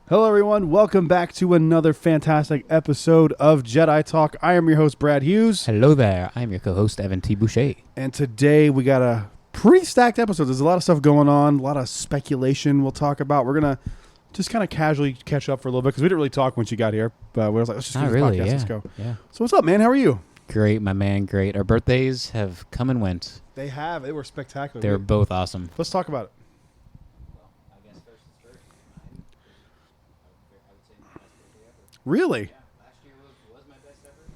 Hello, everyone. Welcome back to another fantastic episode of Jedi Talk. I am your host, Brad Hughes. Hello there. I'm your co-host, Evan T. Boucher. And today we got a pretty stacked episode. There's a lot of stuff going on, a lot of speculation we'll talk about. We're going to just kind of casually catch up for a little bit because we didn't really talk when she got here. But we were like, let's just do this podcast. Let's go. Yeah. So what's up, man? How are you? Great, my man. Great. Our birthdays have come and went. They have. They were spectacular. They're both awesome. Let's talk about it. Really? Yeah, last year was my best ever,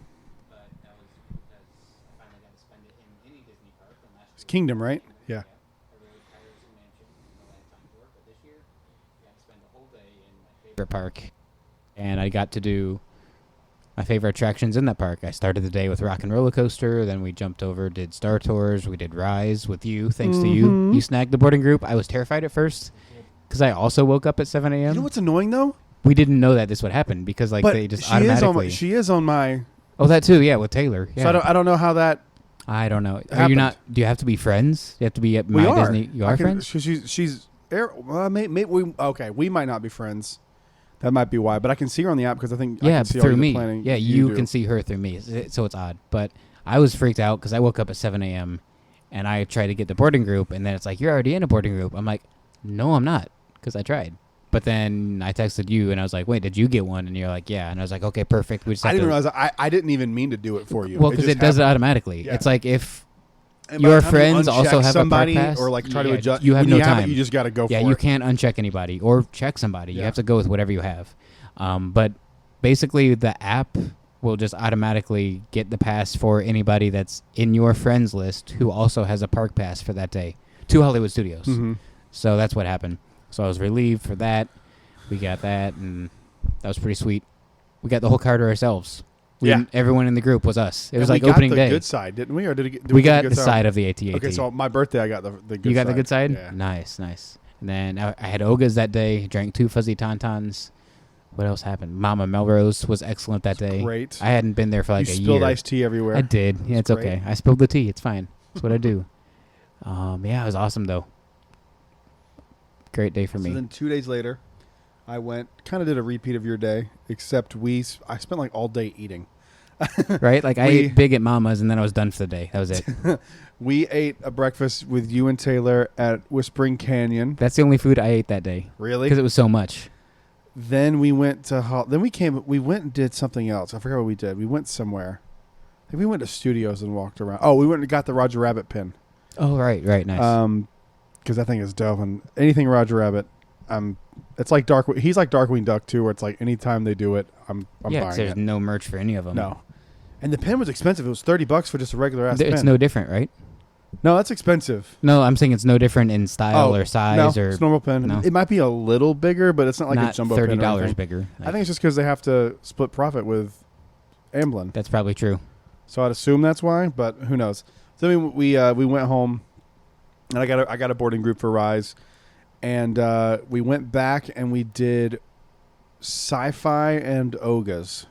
but that was because I finally got to spend it in any Disney park. And last year It's Kingdom, right? Yeah. I really tired of mansion, no had time to work, but this year I got to spend the whole day in my favorite park, and I got to do my favorite attractions in that park. I started the day with Rock and Roller Coaster, then we jumped over, did Star Tours, we did Rise with you, thanks to you. You snagged the boarding group. I was terrified at first because I also woke up at 7 a.m. You know what's annoying, though? We didn't know that this would happen because they just automatically. She is on my. Oh, that too. Yeah, with Taylor. Yeah. So I don't know how that. I don't know. Are happened. you not? Do you have to be friends? You have to be at my Disney. You are friends. She's. We might not be friends. That might be why. But I can see her on the app because I think. Yeah, I can see through all the me. planning Yeah, you do. can see her through me. So it's odd. But I was freaked out because I woke up at 7 a.m. and I tried to get the boarding group, and then it's like, you're already in a boarding group. I'm like, no, I'm not, because I tried. But then I texted you, and I was like, wait, did you get one? And you're like, yeah. And I was like, okay, perfect. We just I didn't realize I didn't even mean to do it for you. Well, because it does it automatically. Yeah. It's like if and by your the time you friends also uncheck have somebody a park pass, or like try to adjust. You have when no you time. Have it, you just got to go for it. Yeah, you can't uncheck anybody or check somebody. Yeah. You have to go with whatever you have. But basically, the app will just automatically get the pass for anybody that's in your friends list who also has a park pass for that day to Hollywood Studios. Mm-hmm. So that's what happened. So I was relieved for that. We got that, and that was pretty sweet. We got the whole car to ourselves. Everyone in the group was us. It was like opening day. We got the good side, didn't we? Or did we got the side of the AT-AT. Okay, so my birthday, I got the good side. You got the good side? Yeah. Nice. And then I had Ogas that day, drank 2 fuzzy Tauntauns. What else happened? Mama Melrose was excellent that day. Great. I hadn't been there for like a year. You spilled iced tea everywhere. I did. Yeah, it's okay. I spilled the tea. It's fine. That's what I do. Yeah, it was awesome, though. Great day for me. So then 2 days later, I went, kind of did a repeat of your day, except I spent like all day eating. Right? Like I ate big at Mama's, and then I was done for the day. That was it. We ate a breakfast with you and Taylor at Whispering Canyon. That's the only food I ate that day. Really? Because it was so much. Then we went to we went and did something else. I forgot what we did. We went somewhere. I think we went to studios and walked around. Oh, we went and got the Roger Rabbit pin. Oh, right, nice. Because that thing is dope. And anything Roger Rabbit, it's like he's like Darkwing Duck too, where it's like anytime they do it, I'm buying it. There's no merch for any of them. No. And the pen was expensive. It was $30 for just a regular ass pen. It's no different, right? No, that's expensive. No, I'm saying it's no different in style or size. No, it's normal pen. No. It might be a little bigger, but it's not like a jumbo pen. $30 bigger. I think it's just because they have to split profit with Amblin. That's probably true. So I'd assume that's why, but who knows? So we went home, and I got a boarding group for Rise, and we went back and we did Sci-Fi and Ogas.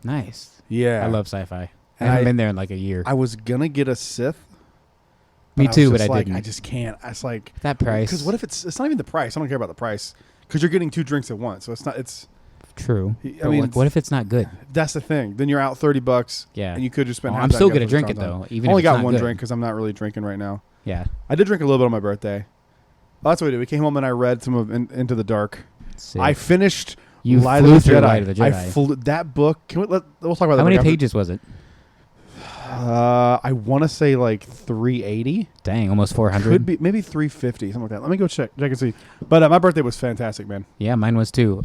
Nice. Yeah, I love Sci-Fi. I haven't been there in like a year. I was gonna get a Sith. Me too, but I didn't. I just can't. I was like that price. Because what if it's not even the price? I don't care about the price because you're getting 2 drinks at once, so it's not. It's true. I mean, what if it's not good? That's the thing. Then you're out $30. Yeah, and you could just spend. I'm still gonna drink it though. Even I only if it's got not one good. drink because I'm not really drinking right now. Yeah, I did drink a little bit on my birthday. Well, that's what we did. We came home and I read some of Into the Dark. Sick. I finished. You Light flew of the through Jedi. Light of the Jedi. I flew that book. We'll talk about that. How many pages was it? I want to say like 380. Dang, almost 400. Could be maybe 350, something like that. Let me go check and see. But my birthday was fantastic, man. Yeah, mine was too.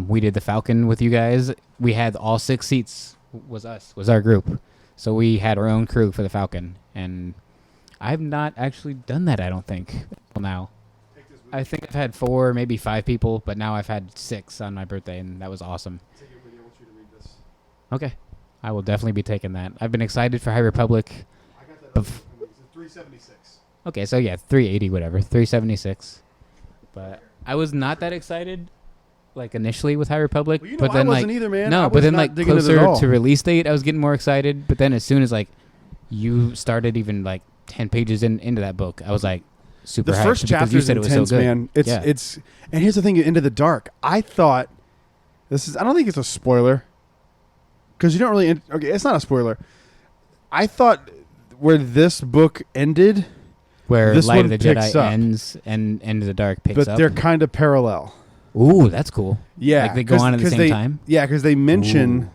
We did the Falcon with you guys. We had all 6 seats. Was our group. So we had our own crew for the Falcon, and I've not actually done that. I don't think till now. I think I've had 4, maybe 5 people, but now I've had 6 on my birthday, and that was awesome. Take a video. I want you to read this. Okay. I will definitely be taking that. I've been excited for High Republic. I got that. It's 376. Okay, so yeah, 380, whatever, 376. But I was not that excited, like initially with High Republic. Well, but then I wasn't like either, man. no, but then like closer to release date, I was getting more excited. But then as soon as like you started even like 10 pages into that book, I was like, super The hyped first because chapter you is said it was so intense, good. man. It's and here's the thing: Into the Dark. I thought I don't think it's a spoiler because you don't really. Okay, it's not a spoiler. I thought where this book ended, where this Light of one the picks Jedi up. ends and Into the Dark picks but up. they're kind of parallel. Ooh, that's cool. Yeah, like they go on at the same time. Yeah, because they mention. Ooh.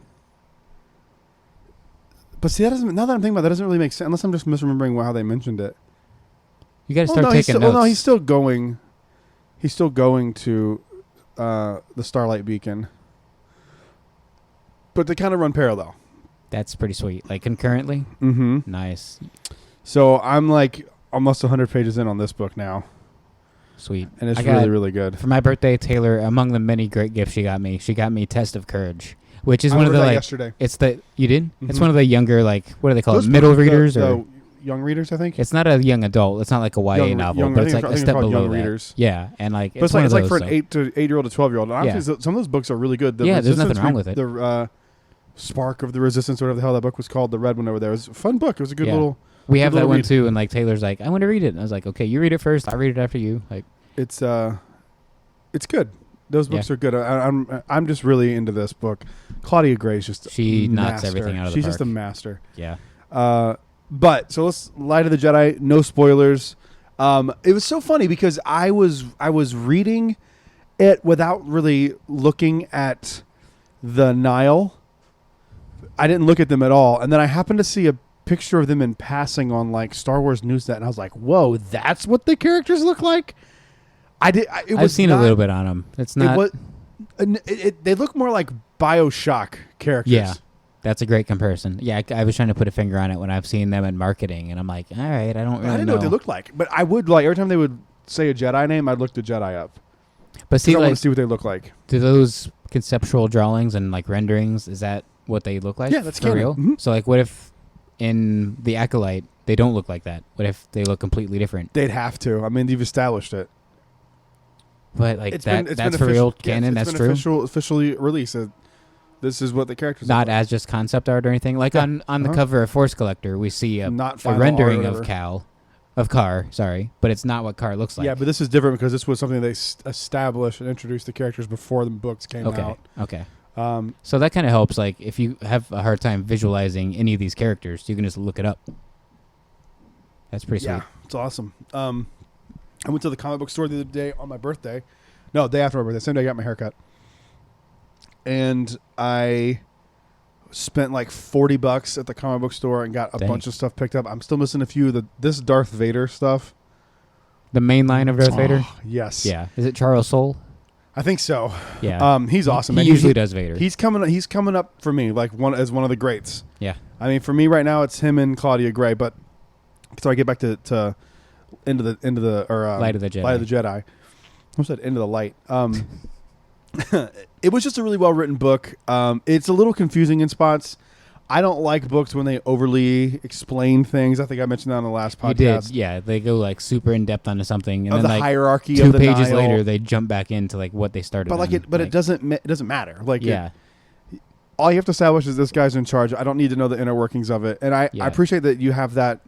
But see, that doesn't. Now that I'm thinking about it, that doesn't really make sense unless I'm just misremembering how they mentioned it. You got to start taking notes. Well, no, he's still going. He's still going to the Starlight Beacon. But they kind of run parallel. That's pretty sweet. Like concurrently. Mm-hmm. Nice. So I'm like almost 100 pages in on this book now. Sweet. And it's really, really good. For my birthday, Taylor, among the many great gifts she got me Test of Courage, which is one of the like. Yesterday. It's the you did. Mm-hmm. It's one of the younger like what do they call Those it? Middle books, readers the young readers, I think. It's not a young adult. It's not like a YA novel, but it's like a step below young that. readers. Yeah, and like but it's like for an 8-year-old to 12-year-old. And honestly, some of those books are really good. Yeah, there's nothing wrong with it. The Spark of the Resistance, whatever the hell that book was called, the red one over there. It was a fun book. It was a good little. We have that one too, and like Taylor's like, I want to read it. And I was like, okay, you read it first. I'll read it after you. Like, it's good. Those books are good. I'm just really into this book. Claudia Gray's just she knocks master. everything out of the She's park. just a master. Yeah. But so let's Light of the Jedi. No spoilers. It was so funny because I was reading it without really looking at the Nile. I didn't look at them at all, and then I happened to see a picture of them in passing on like Star Wars Newsnet, and I was like, "Whoa, that's what the characters look like." I've seen a little bit on them. It's not. They look more like BioShock characters. Yeah, that's a great comparison. Yeah, I was trying to put a finger on it when I've seen them in marketing, and I'm like, all right, I don't really know. I didn't know what they looked like, but I would like every time they would say a Jedi name, I'd look the Jedi up. But see, I like, want to see what they look like. Do those conceptual drawings and like renderings, is that what they look like? Yeah, that's for canon. real. Mm-hmm. So like, what if in the Acolyte they don't look like that? What if they look completely different? They'd have to. I mean, you've established it. But like it's that's been for real canon. It's That's been true. Officially released. This is what the characters Not look like. as just concept art or anything. Like on the cover of Force Collector, we see a rendering of Car. Sorry, but it's not what Car looks like. Yeah, but this is different because this was something they established and introduced the characters before the books came out. Okay. So that kind of helps. Like if you have a hard time visualizing any of these characters, you can just look it up. That's pretty sweet. Yeah, it's awesome. I went to the comic book store the other day on my birthday. No, day after my birthday. Same day I got my haircut. And I spent like $40 at the comic book store and got a bunch of stuff picked up. I'm still missing a few of this Darth Vader stuff. The main line of Darth Vader? Yes. Yeah. Is it Charles Soule? I think so. Yeah. He's awesome. He usually does Vader. He's coming up for me like as one of the greats. Yeah. I mean, for me right now it's him and Claudia Gray, but so I get back to into the Light of the Jedi. Light of the Jedi. I almost said Into the Light. It was just a really well written book. It's a little confusing in spots. I don't like books when they overly explain things. I think I mentioned that on the last podcast. You did, yeah. They go like super in depth onto something, and of then the like hierarchy 2 of the pages Nile. later, they jump back into like what they started. But it doesn't matter. Like yeah. All you have to establish is this guy's in charge. I don't need to know the inner workings of it, and I appreciate that you have that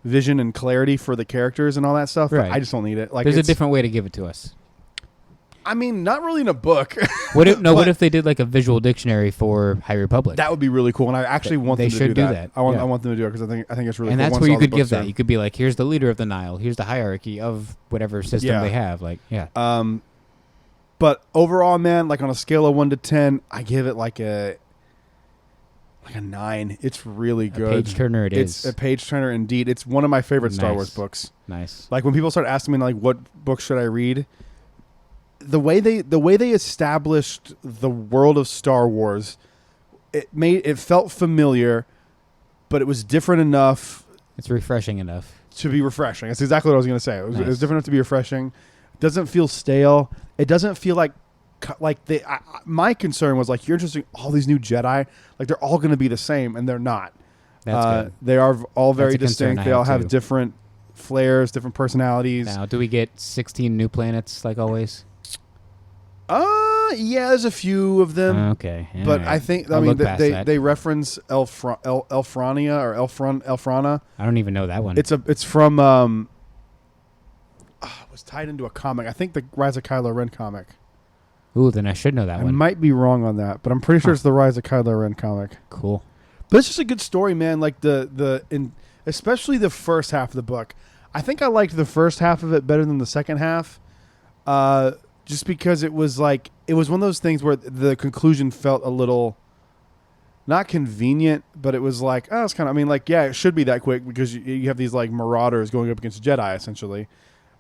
vision and clarity for the characters and all that stuff. Right. But I just don't need it. Like there's a different way to give it to us. I mean, not really in a book. What if they did like a visual dictionary for High Republic? That would be really cool, and I actually want them to do that. I want them to do it because I think it's really and cool. That's where you could give that. You could be like, here's the leader of the Nile. Here's the hierarchy of whatever system they have. Like, yeah. But overall, man, like on a scale of 1 to 10, I give it like a 9. It's really good. A page turner. It's a page turner indeed. It's one of my favorite Star Wars books. Nice. Like when people start asking me like, what book should I read? The way they established the world of Star Wars, it felt familiar, but it was different enough. It's refreshing enough to be refreshing. That's exactly what I was going to say. It was different enough to be refreshing. It doesn't feel stale. It doesn't feel like my concern was like, you're introducing all these new Jedi, like they're all going to be the same, and they're not. That's good. They are all very That's distinct. They all have different flares, different personalities. Now, do we get 16 new planets like always? Yeah, there's a few of them. Okay. But right. I think they reference Elfrania or Elfrana. I don't even know that one. It's from was tied into a comic. I think the Rise of Kylo Ren comic. Ooh, then I should know that I one. might be wrong on that, but I'm pretty sure it's the Rise of Kylo Ren comic. Cool. But it's just a good story, man. Like especially the first half of the book. I think I liked the first half of it better than the second half, just because it was one of those things where the conclusion felt a little not convenient, but it was like, oh, it's kind of. I mean, like, yeah, it should be that quick because you have these like marauders going up against Jedi essentially,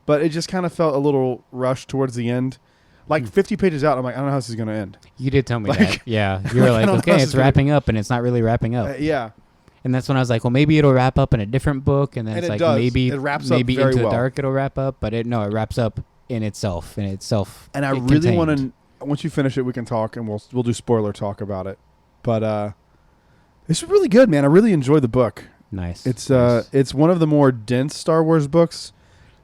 but it just kind of felt a little rushed towards the end. Like 50 pages out, I'm like, I don't know how this is going to end. You did tell me that. Yeah. You were like, okay, it's wrapping up, and it's not really wrapping up. Yeah. And that's when I was like, well, maybe it'll wrap up in a different book, and then it's like maybe it wraps maybe up very Into well. the Dark it'll wrap up, but it wraps up in itself. And I really want to. Once you finish it, we can talk, and we'll do spoiler talk about it. But it's really good, man. I really enjoy the book. Nice. It's one of the more dense Star Wars books.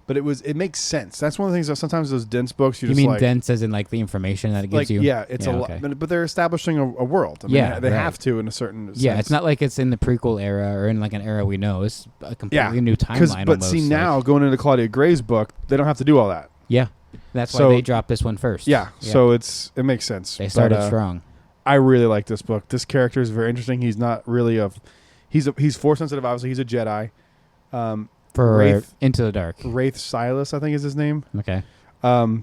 But it makes sense. That's one of the things that sometimes those dense books you mean dense as in like the information that it gives you? Yeah, it's a lot. But they're establishing a world. I mean, they have to in a certain sense. Yeah, it's not like it's in the prequel era or in like an era we know. It's a completely new timeline. But see, now going into Claudia Gray's book, they don't have to do all that. Yeah, that's why they dropped this one first. Yeah, so it makes sense. They started strong. I really like this book. This character is very interesting. He's not really he's force sensitive. Obviously, he's a Jedi. For Wraith, Into the Dark. Wraith Silas, I think is his name. Okay. But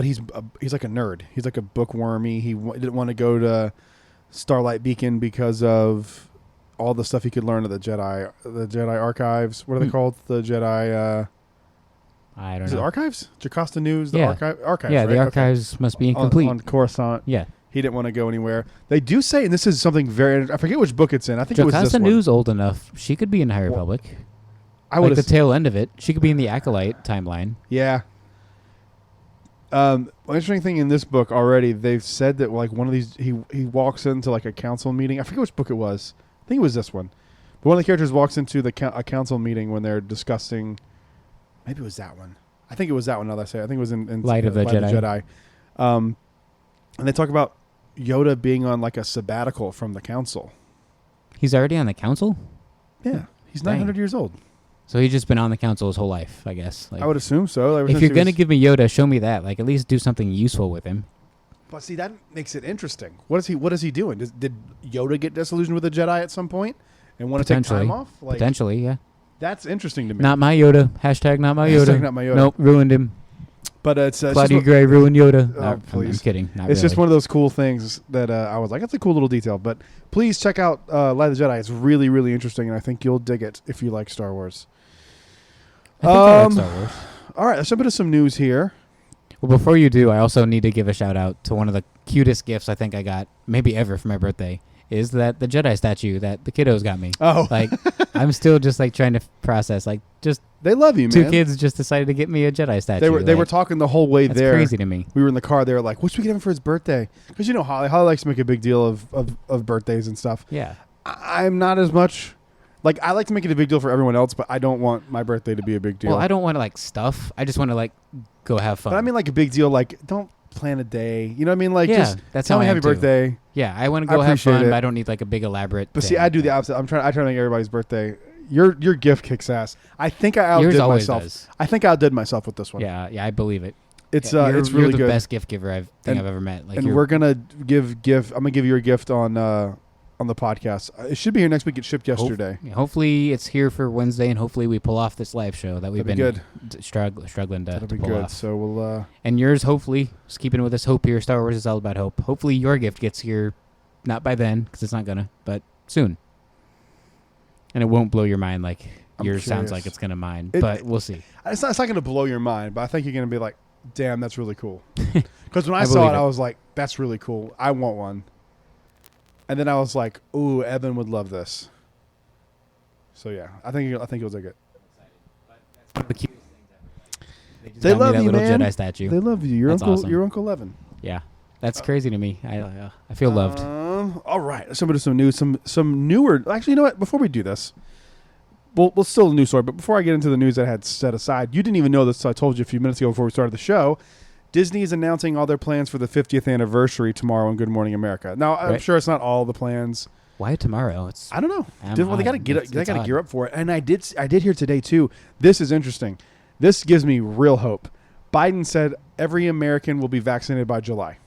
he's like a nerd. He's like a bookwormy. He didn't want to go to Starlight Beacon because of all the stuff he could learn at the Jedi archives. What are they called? The Jedi. I don't know. Is it archives? Jocasta News. The archives. Yeah, right? the archives must be incomplete on Coruscant. Yeah. He didn't want to go anywhere. They do say, and this is something I forget which book it's in. I think it was this one. News old enough. She could be in High Republic. I would the tail end of it. She could be in the Acolyte timeline. Yeah. Interesting thing in this book already, they've said that like one of these, he walks into like a council meeting. I forget which book it was. I think it was this one. But one of the characters walks into a council meeting when they're discussing. Maybe it was that one. I think it was that one. Now that I say, I think it was in Light of the Jedi. And they talk about Yoda being on like a sabbatical from the council. He's already on the council? Yeah. He's 900 years old. So he's just been on the council his whole life, I guess. Like, I would assume so. If you're going to give me Yoda, show me that. Like, at least do something useful with him. But see, that makes it interesting. What is he doing? Did Yoda get disillusioned with the Jedi at some point and want to take time off? Like, potentially, yeah. That's interesting to me. Not my Yoda. Hashtag not my Yoda. Hashtag not my Yoda. Nope, ruined him. But it's Claudia Gray ruined Yoda. Oh, please. I'm kidding. It's just one of those cool things that I was like, that's a cool little detail. But please check out Light of the Jedi. It's really, really interesting, and I think you'll dig it if you like Star Wars. I think I like Star Wars. All right, let's jump into some news here. Well, before you do, I also need to give a shout out to one of the cutest gifts I think I got, maybe ever, for my birthday. Is that the Jedi statue that the kiddos got me. Oh. Like, I'm still just like trying to process. Like, just they love you, man. Two kids just decided to get me a Jedi statue. They were talking the whole way that's there. That's crazy to me. We were in the car. They were like, what should we get him for his birthday? Because you know Holly likes to make a big deal of birthdays and stuff. Yeah. I'm not as much. Like, I like to make it a big deal for everyone else, but I don't want my birthday to be a big deal. Well, I don't want to like stuff. I just want to like go have fun. But I mean like a big deal, like don't plan a day. You know what I mean? Like, just that's tell how me I happy am too. birthday. Yeah, I want to go have fun, but I don't need like a big elaborate But thing. see, I do the opposite. I try to make everybody's birthday. Your gift kicks ass. I think I outdid Yours always myself. Does. I think I outdid myself with this one. Yeah, I believe it. It's you're it's really the good. best gift giver I've ever met. Like, and we're gonna give. I'm gonna give you a gift on the podcast. It should be here next week. It shipped yesterday. Hopefully it's here for Wednesday, and hopefully we pull off this live show that we've been struggling to That'll be pull good. off. So we'll. And yours, hopefully, just keeping with this hope here. Star Wars is all about hope. Hopefully your gift gets here, not by then, because it's not gonna, but soon. And it won't blow your mind like yours sounds like it's gonna mine, but we'll see. It's not going to blow your mind, but I think you're going to be like, damn, that's really cool. Because when I saw it, I was like, that's really cool. I want one. And then I was like, ooh, Evan would love this. So yeah, I think you'll dig it. They love you, man. Jedi statue. They love you. Awesome. Your Uncle Evan. Yeah, that's crazy to me. I feel loved. All right, let's jump into some news. Some newer. Actually, you know what? Before we do this, we'll still a news story. But before I get into the news that I had set aside, you didn't even know this. So I told you a few minutes ago before we started the show. Disney is announcing all their plans for the 50th anniversary tomorrow on Good Morning America. Now, I'm sure it's not all the plans. Why tomorrow? I don't know. Well, they got to gear up for it. And I did hear today too. This is interesting. This gives me real hope. Biden said every American will be vaccinated by July.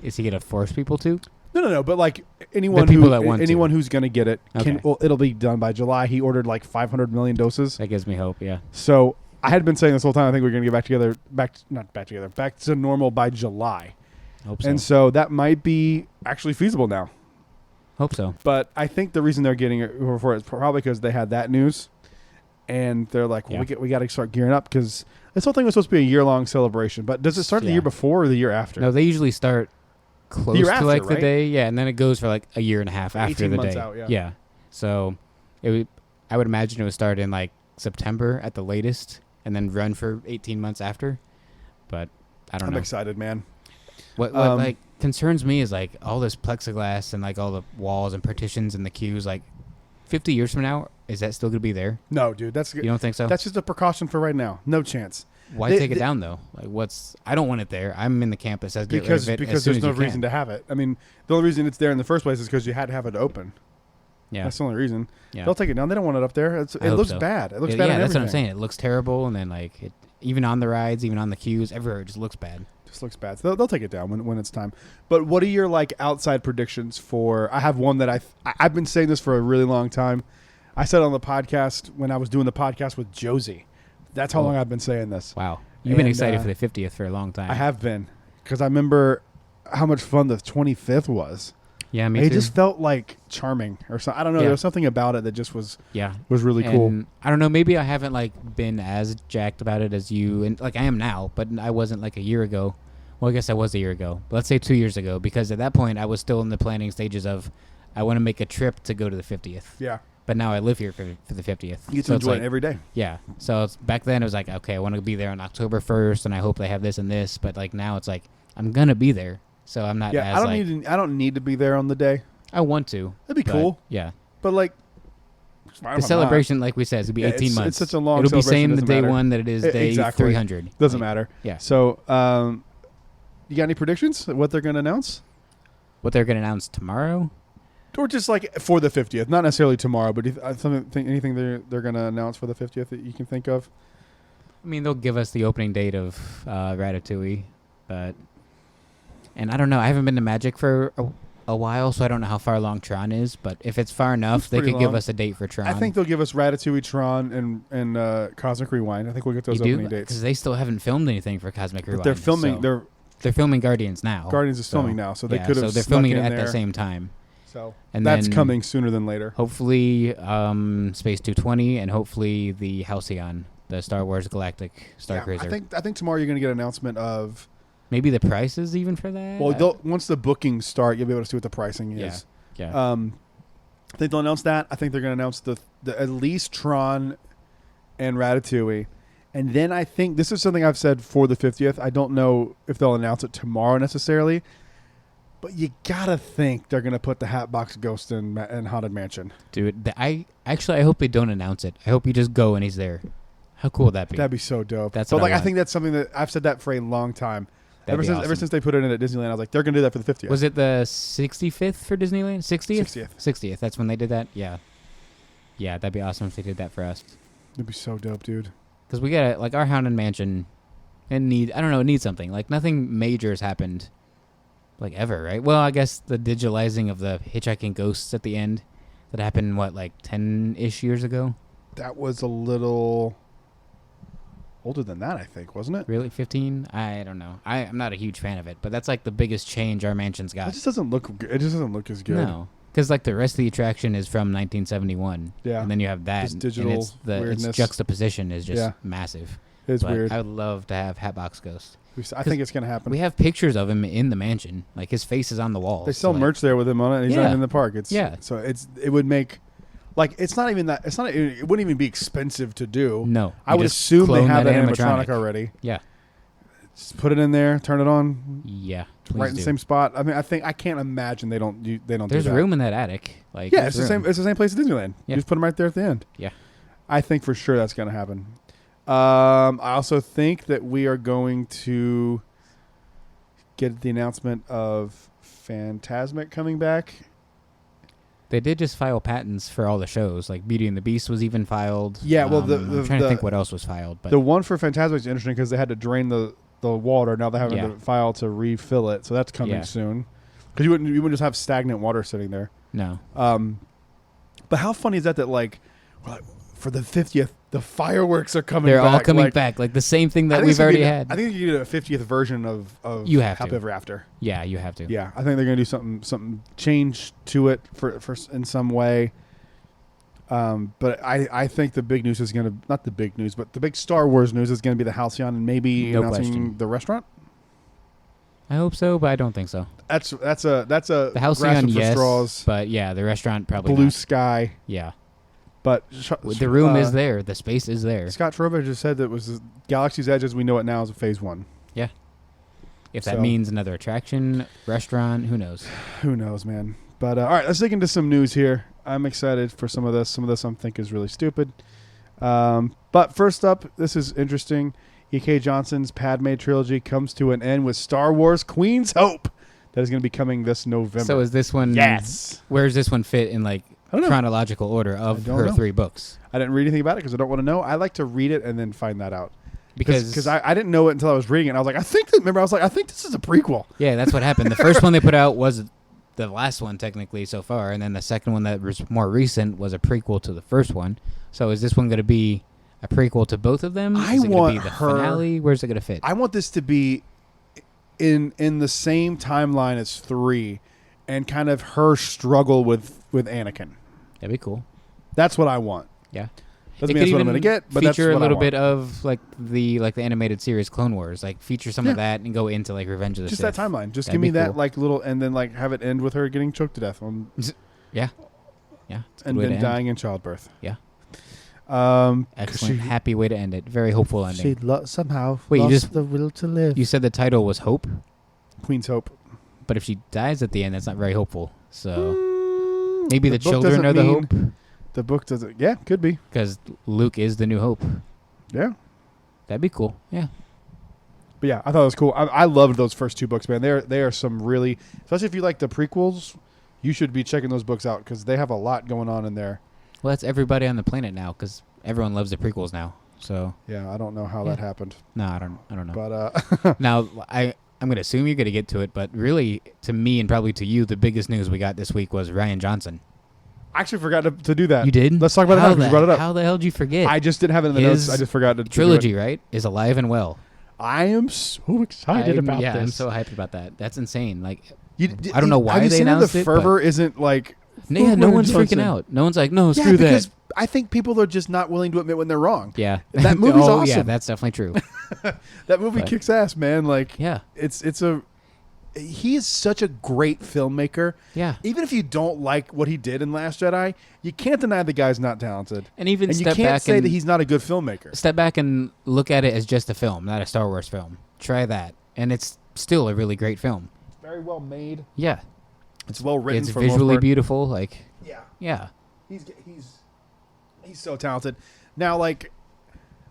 Is he gonna force people to? No. But like anyone who's going to get it, it'll be done by July. He ordered like 500 million doses. That gives me hope. Yeah. So I had been saying this whole time. I think we're going to get back to normal by July. Hope so. And so that might be actually feasible now. Hope so. But I think the reason they're getting it for it is probably because they had that news, and they're like, well, we got to start gearing up because this whole thing was supposed to be a year-long celebration. But does it start the year before or the year after? No, they usually start close to after, like right? the day, and then it goes for like a year and a half after 18 the months day. out, yeah. So I would imagine it would start in like September at the latest, and then run for 18 months after. But I don't know. I'm excited, man. What like concerns me is like all this plexiglass and like all the walls and partitions and the queues. Like 50 years from now, is that still gonna be there? No, dude. You don't think so? That's just a precaution for right now. No chance. Why take it down though? Like, I don't want it there. I'm in the camp that says get rid of it because as soon there's as no you can. reason to have it. I mean, the only reason it's there in the first place is because you had to have it open. Yeah, that's the only reason. Yeah. They'll take it down. They don't want it up there. It looks bad. It looks bad. Yeah, on that's what I'm everything. saying. It looks terrible, and then like even on the rides, even on the queues, everywhere it just looks bad. Just looks bad. So they'll take it down when it's time. But what are your like outside predictions for? I have one that I've been saying this for a really long time. I said on the podcast when I was doing the podcast with Josie. That's how long I've been saying this. Wow. You've been excited for the 50th for a long time. I have been, because I remember how much fun the 25th was. Yeah, me too. It just felt like charming or something. I don't know. Yeah. There was something about it that just was really and cool. I don't know. Maybe I haven't like been as jacked about it as you, and like I am now, but I wasn't like a year ago. Well, I guess I was a year ago. But let's say 2 years ago, because at that point I was still in the planning stages of I want to make a trip to go to the 50th. Yeah. But now I live here for the 50th. You get to enjoy it every day. Yeah. So back then it was like, okay, I want to be there on October 1st, and I hope they have this and this. But like now it's like I'm gonna be there, so I'm not. Yeah, as, I don't need to be there on the day. I want to. That'd be cool. Yeah. But like the celebration, like we said, is gonna be 18 months. It's such a long. It'll be same the day matter. one that it is day 300. Doesn't matter. Yeah. So, you got any predictions? What they're gonna announce? What they're gonna announce tomorrow? Or just like for the 50th, not necessarily tomorrow, but anything they're going to announce for the 50th that you can think of? I mean, they'll give us the opening date of Ratatouille, and I don't know. I haven't been to Magic for a while, so I don't know how far along Tron is. But if it's far enough, they could give us a date for Tron. I think they'll give us Ratatouille, Tron, and Cosmic Rewind. I think we'll get those opening dates because they still haven't filmed anything for Cosmic Rewind. But they're filming. So they're filming Guardians now. Guardians is filming now, so they could have. So they're filming it at the same time. So and that's coming sooner than later. Hopefully, Space 220, and hopefully the Halcyon, the Star Wars Galactic Star Cruiser. I think tomorrow you're going to get an announcement of maybe the prices even for that. Well, once the bookings start, you'll be able to see what the pricing is. Yeah. I think they'll announce that. I think they're going to announce the at least Tron and Ratatouille. And then I think this is something I've said for the 50th. I don't know if they'll announce it tomorrow necessarily. But you gotta think they're gonna put the Hatbox Ghost in Haunted Mansion, dude. I hope they don't announce it. I hope you just go and he's there. How cool would that be? That'd be so dope. I think that's something that I've said that for a long time. Ever since they put it in at Disneyland, I was like, they're gonna do that for the 50th. Was it the 65th for Disneyland? 60th. 60th. That's when they did that. Yeah. Yeah, that'd be awesome if they did that for us. It'd be so dope, dude. Because we got like our Haunted Mansion, it needs something. Like nothing major has happened. Like ever, right? Well, I guess the digitalizing of the hitchhiking ghosts at the end that happened, like 10-ish years ago? That was a little older than that, I think, wasn't it? Really? 15? I don't know. I'm not a huge fan of it, but that's like the biggest change our mansion's got. It just doesn't look as good. No. Because like the rest of the attraction is from 1971. Yeah. And then you have that. Just digital and its juxtaposition is just massive. It's weird. I would love to have Hatbox Ghost. I think it's going to happen. We have pictures of him in the mansion. Like his face is on the wall. They sell merch there with him on it. And he's not even in the park. So it would make like it wouldn't even be expensive to do. No. I would assume they have that animatronic already. Yeah. Just put it in there, turn it on. Yeah. Right in the same spot. I mean, I can't imagine they don't do that. There's room in that attic. Like it's the same place as Disneyland. Yeah. You just put them right there at the end. Yeah. I think for sure that's going to happen. I also think that we are going to get the announcement of Fantasmic coming back. They did just file patents for all the shows. Like Beauty and the Beast was even filed. Yeah, well, I'm trying to think what else was filed. But the one for Fantasmic is interesting because they had to drain the water. Now they're having to file to refill it, so that's coming soon. Because you wouldn't just have stagnant water sitting there. No. But how funny is that like for the 50th, the fireworks are coming They're back. all coming back. Like the same thing that we've already had. I think you get a 50th version of you have Happy to. Ever After. Yeah, you have to. Yeah, I think they're going to do something change to it for in some way. But I think the big news is going to, not the big news, but the big Star Wars news is going to be the Halcyon and maybe announcing the restaurant. I hope so, but I don't think so. That's a The Halcyon, yes, straws, but yeah, the restaurant probably blue not. sky. Yeah. But the room is there. The space is there. Scott Trowbridge just said that it was Galaxy's Edge as we know it now is a phase 1. Yeah. If that means another attraction, restaurant, who knows? Who knows, man. But all right, let's dig into some news here. I'm excited for some of this. Some of this I think is really stupid. But first up, this is interesting. E.K. Johnson's Padme trilogy comes to an end with Star Wars Queen's Hope. That is going to be coming this November. So is this one... Yes. Where does this one fit in chronological order of her 3 books? I didn't read anything about it because I don't want to know. I like to read it and then find that out. Because I didn't know it until I was reading it. And I was like, I think this is a prequel. Yeah, that's what happened. The first one they put out was the last one technically so far, and then the second one that was more recent was a prequel to the first one. So is this one going to be a prequel to both of them? Is it going to be the finale? Where's it going to fit? I want this to be in the same timeline as 3 and kind of her struggle with Anakin. That'd be cool. That's what I want. Yeah. Doesn't mean that's what I'm going to get, but that's what I want. Feature a little bit of the animated series Clone Wars, like feature some of that and go into like Revenge of the Sith. Just that timeline. Just give me that little, and then have it end with her getting choked to death yeah. Yeah. And then dying in childbirth. Yeah. Excellent. Happy way to end it. Very hopeful ending. She somehow Wait, lost the will to live. You said the title was Hope? Queen's Hope. But if she dies at the end, that's not very hopeful. So maybe the book children are the hope? The book doesn't... Yeah, could be. Because Luke is the new hope. Yeah. That'd be cool. Yeah. But yeah, I thought it was cool. I loved those first 2 books, man. They are some really... Especially if you like the prequels, you should be checking those books out because they have a lot going on in there. Well, that's everybody on the planet now because everyone loves the prequels now. So yeah, I don't know how that happened. No, I don't know. But now I'm going to assume you're going to get to it, but really, to me and probably to you, the biggest news we got this week was Rian Johnson. I actually forgot to do that. You did? Let's talk about it now because you brought it up. How the hell did you forget? I just didn't have it in the notes. I just forgot to trilogy, right? Is alive and well. I am so excited about this. Yeah, I'm so hyped about that. That's insane. Like, I don't know why they announced it. The fervor isn't like... Yeah, no one's freaking out. No one's like, no, screw that. Because I think people are just not willing to admit when they're wrong. Yeah. That movie's awesome. Yeah, that's definitely true. That movie kicks ass, man. Like, yeah. He is such a great filmmaker. Yeah. Even if you don't like what he did in Last Jedi, you can't deny the guy's not talented. And you can't say that he's not a good filmmaker. Step back and look at it as just a film, not a Star Wars film. Try that. And it's still a really great film. It's very well made. Yeah. It's well written. It's visually beautiful. Like, yeah. He's so talented. Now, like,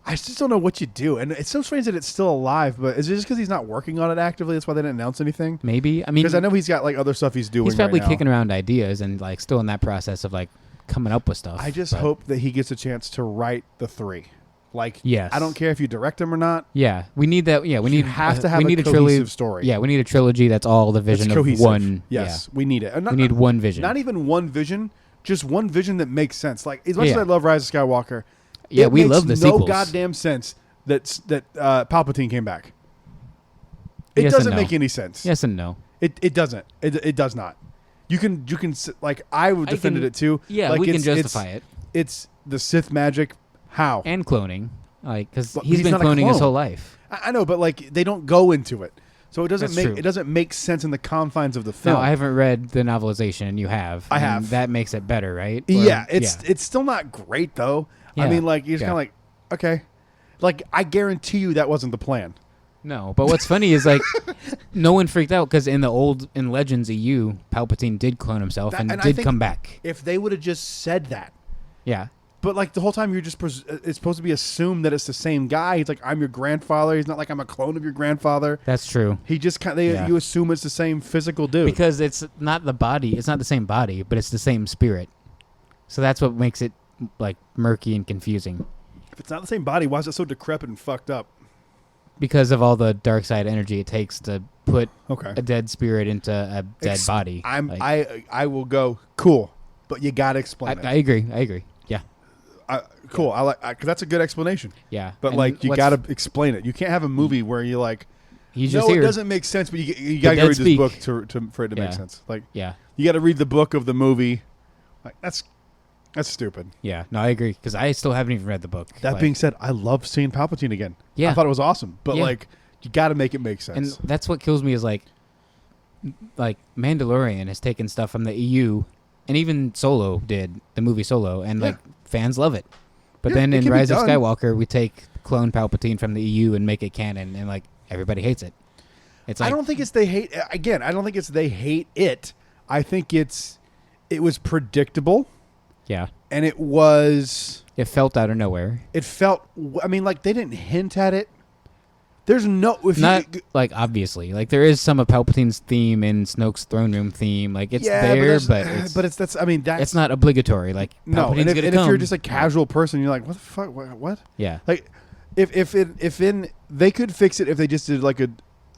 I just don't know what you do. And it's so strange that it's still alive, but is it just because he's not working on it actively? That's why they didn't announce anything? Maybe. I mean, because I know he's got like other stuff he's doing. He's probably right now. kicking around ideas and like still in that process of like coming up with stuff. I just hope that he gets a chance to write the 3. Like, yes. I don't care if you direct him or not. Yeah, we need that. Yeah, we need a cohesive story. Yeah, we need a trilogy that's all the vision of one. Yes, we need it. We need one vision. Not even one vision, just one vision that makes sense. Like, as much as I love Rise of Skywalker, we love the sequels. No goddamn sense that Palpatine came back. It doesn't make any sense. Yes and no. It doesn't. It does not. You can like I would defended it too. Yeah, like we can justify it. It's the Sith magic. How? And cloning, like because he's been cloning his whole life. I know, but like they don't go into it, so it doesn't True. It doesn't make sense in the confines of the film. No, I haven't read the novelization. You have. I have. That makes it better, right? It's still not great though. Yeah. I mean, like you're just kind of like, okay, like I guarantee you that wasn't the plan. No, but what's funny is like no one freaked out because in Legends EU, Palpatine did clone himself and did come back. If they would have just said that, yeah. But like the whole time you're just it's supposed to be assumed that it's the same guy. He's like, I'm your grandfather. He's not like I'm a clone of your grandfather. That's true. He just kind of you assume it's the same physical dude because it's not the body. It's not the same body, but it's the same spirit. So that's what makes it like murky and confusing. If it's not the same body, why is it so decrepit and fucked up? Because of all the dark side energy it takes to put a dead spirit into a dead body. I will go cool, but you gotta explain it. I agree. Yeah. Cool. I like because that's a good explanation. Yeah, but and like you gotta explain it. You can't have a movie where you're like, he's just no, here. It doesn't make sense. But you gotta go read this book for it to make sense. Like, you gotta read the book of the movie. Like that's stupid. Yeah, no, I agree because I still haven't even read the book. That being said, I love seeing Palpatine again. Yeah, I thought it was awesome. But like, you gotta make it make sense. And that's what kills me is like Mandalorian has taken stuff from the EU. And even Solo did, the movie Solo, and like fans love it. But then in Rise of Skywalker, we take clone Palpatine from the EU and make it canon, and like everybody hates it. It's like, I don't think it's they hate. Again, I don't think it's they hate it. I think it was predictable. Yeah, and it felt out of nowhere. It felt. I mean, like they didn't hint at it. There's no... like, obviously. Like, there is some of Palpatine's theme in Snoke's throne room theme. Like, it's there, but it's not obligatory. Like, Palpatine's and if you're just a casual person, you're like, what the fuck? What? Yeah. Like, they could fix it if they just did, like,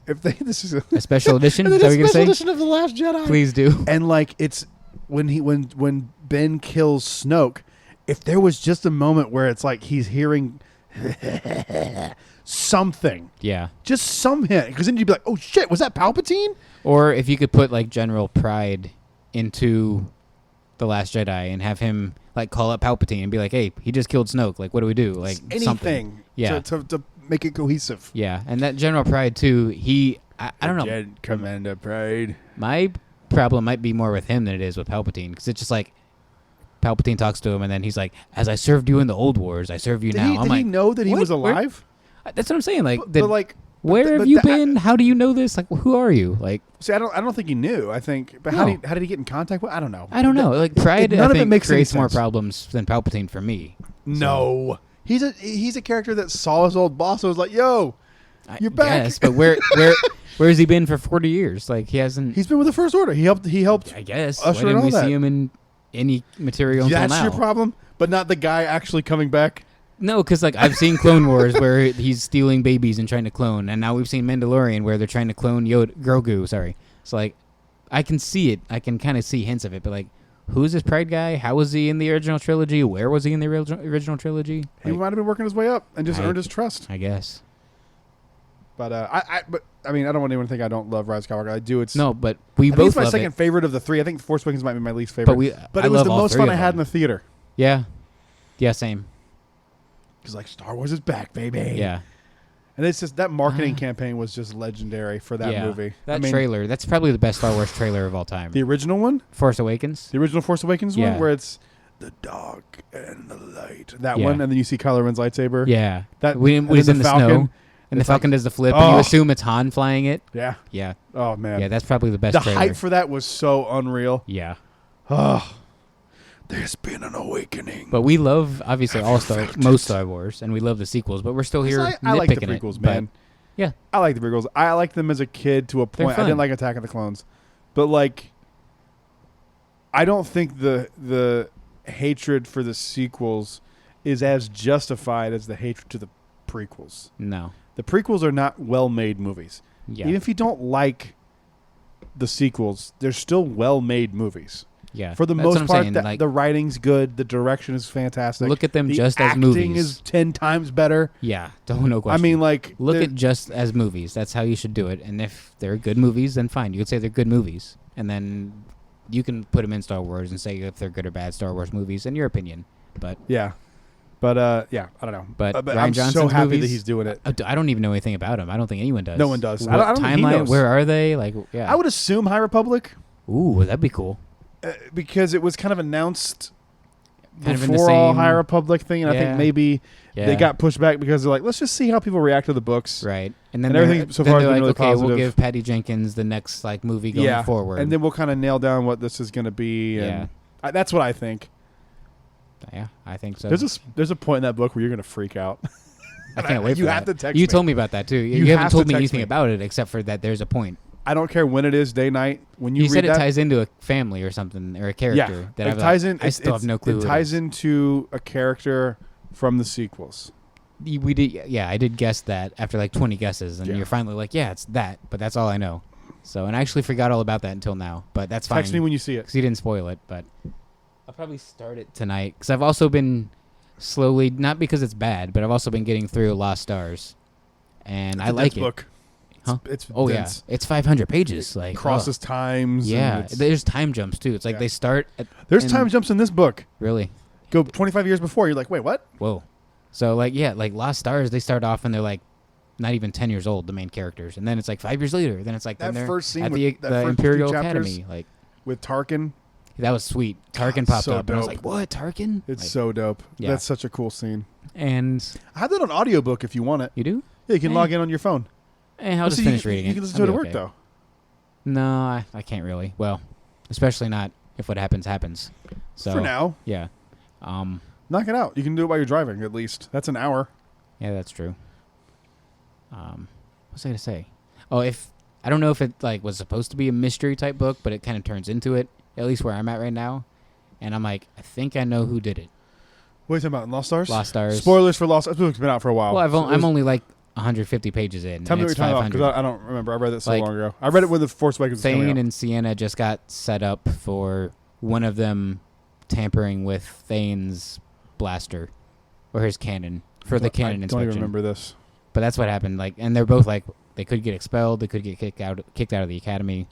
this is a special edition? Is that what you're going to say? Special edition of The Last Jedi. Please do. And, like, it's... When Ben kills Snoke, if there was just a moment where it's like he's hearing... something, just some hint, because then you'd be like, "Oh shit, was that Palpatine?" Or if you could put like General Pride into The Last Jedi and have him like call up Palpatine and be like, "Hey, he just killed Snoke. Like, what do we do?" Like anything, to make it cohesive. Yeah, and that General Pride too. I don't know. Commander Pride. My problem might be more with him than it is with Palpatine, because it's just like Palpatine talks to him and then he's like, "As I served you in the old wars, I serve you now." Did he know that he was alive? That's what I'm saying. Like, where have you been? How do you know this? Like, who are you? Like, see, I don't think he knew. I think, but how did he get in contact with? I don't know. Like, Pride, none I think, of it makes creates more sense. problems than Palpatine for me. No, he's a character that saw his old boss and was like, "Yo, you're back." Yes, but where has he been for 40 years? Like, he hasn't. He's been with the First Order. He helped. I guess. Usher Why didn't we that. see him in any material until now? That's your problem, but not the guy actually coming back. No, because like I've seen Clone Wars where he's stealing babies and trying to clone, and now we've seen Mandalorian where they're trying to clone Grogu. Sorry, so like I can see it, I can kind of see hints of it, but like, who's this Pride guy? How was he in the original trilogy? Where was he in the original trilogy? He might have been working his way up and just earned his trust, I guess. But I mean, I don't want anyone to think I don't love Rise of Skywalker. I do. It's but we both. It's my love second favorite of the three. I think Force Awakens might be my least favorite. But it was the most fun I had in the theater. Yeah, same. Because like Star Wars is back, baby. Yeah. And it's just that marketing campaign was just legendary for that movie. That trailer, that's probably the best Star Wars trailer of all time. The original one? Force Awakens. The original Force Awakens one, where it's the dark and the light. That one, and then you see Kylo Ren's lightsaber. Yeah. That when he's in the snow, and the Falcon does the flip, and you assume it's Han flying it. Yeah. Yeah. Oh, man. Yeah, that's probably the best trailer. The hype for that was so unreal. Yeah. Oh. There's been an awakening. But we love, obviously, most Star Wars, and we love the sequels, but we're still here nitpicking I like the prequels, man. Yeah. I like the prequels. I liked them as a kid to a point. I didn't like Attack of the Clones. But, like, I don't think the hatred for the sequels is as justified as the hatred to the prequels. No. The prequels are not well-made movies. Yeah. Even if you don't like the sequels, they're still well-made movies. Yeah, for the most part, the writing's good. The direction is fantastic. Look at them just as movies. The acting is 10 times better. Yeah, no question. I mean, like... Look at just as movies. That's how you should do it. And if they're good movies, then fine. You could say they're good movies. And then you can put them in Star Wars and say if they're good or bad Star Wars movies, in your opinion. But yeah. But, I don't know. But I'm Johnson's so happy movies, that he's doing it. I don't even know anything about him. I don't think anyone does. No one does. What I don't think he timeline? knows. Where are they? Like, yeah. I would assume High Republic. Ooh, that'd be cool. Because it was kind of announced kind before all High Republic thing, and I think maybe they got pushed back because they're like, let's just see how people react to the books, right? And then everything so far has been really okay, positive. we'll give Patty Jenkins the next like movie going forward, and then we'll kind of nail down what this is going to be. And that's what I think. Yeah, I think so. There's a point in that book where you're gonna freak out. I can't wait for You that. have to text You me. told me about that too. You You haven't have told to me text anything me. about it except for that there's a point. I don't care when it is, day, night. When you You read said it that, ties into a family or something or a character. yeah, That it ties in. I still have no clue. It who ties is. into a character from the sequels. We did. Yeah, I did guess that after like 20 guesses, and Yeah. you're finally like, yeah, it's that. But that's all I know. So, and I actually forgot all about that until now. But that's fine. Text me when you see it. Because you didn't spoil it. But I'll probably start it tonight. Because I've also been slowly, not because it's bad, but I've also been getting through Lost Stars, and It's I a like dense it. book. Huh? It's Oh dense. yeah, it's 500 pages. Like Crosses times. and Yeah, it's- there's time jumps too. It's like Yeah. they start. there's in- time jumps in this book. Really? Go 25 years before. You're like, wait, what? Whoa. So like like Lost Stars, they start off and they're like not even 10 years old, the main characters, and then it's like 5 years later. Then it's like That then they're first scene at with- the that first Imperial few chapters- Academy. Like With Tarkin, that was sweet. Tarkin God, popped so up, and I was dope. like, "What, Tarkin?" it's Like, so dope. Yeah. That's such a cool scene. and I have that on audiobook if you want it. you do. Yeah, you can Eh. log in on your phone. I'll just See, finish you, reading you it. can listen I'll to it be at work okay. though. No, I can't really. Well, especially not if what happens happens. So For now, yeah, knock it out. You can do it while you're driving. At least that's an hour. yeah, that's true. What was I gonna say? Oh, if I don't know if it like was supposed to be a mystery type book, but it kind of turns into it. At least where I'm at right now, and I'm like, I think I know who did it. What are you talking about? Lost Stars? Lost Stars. Spoilers for Lost Stars. This book's been out for a while. Well, So I'm only like 150 pages in. Tell me and what it's you're talking about 500. because I don't remember. I read it so Like, long ago. I read it when The Force Awakens was coming Thane out. and Sienna just got set up for one of them tampering with Thane's blaster or his cannon for the cannon I inspection. don't even remember this. But that's what happened. Like, and they're both like they could get expelled. They could get kicked out of the academy.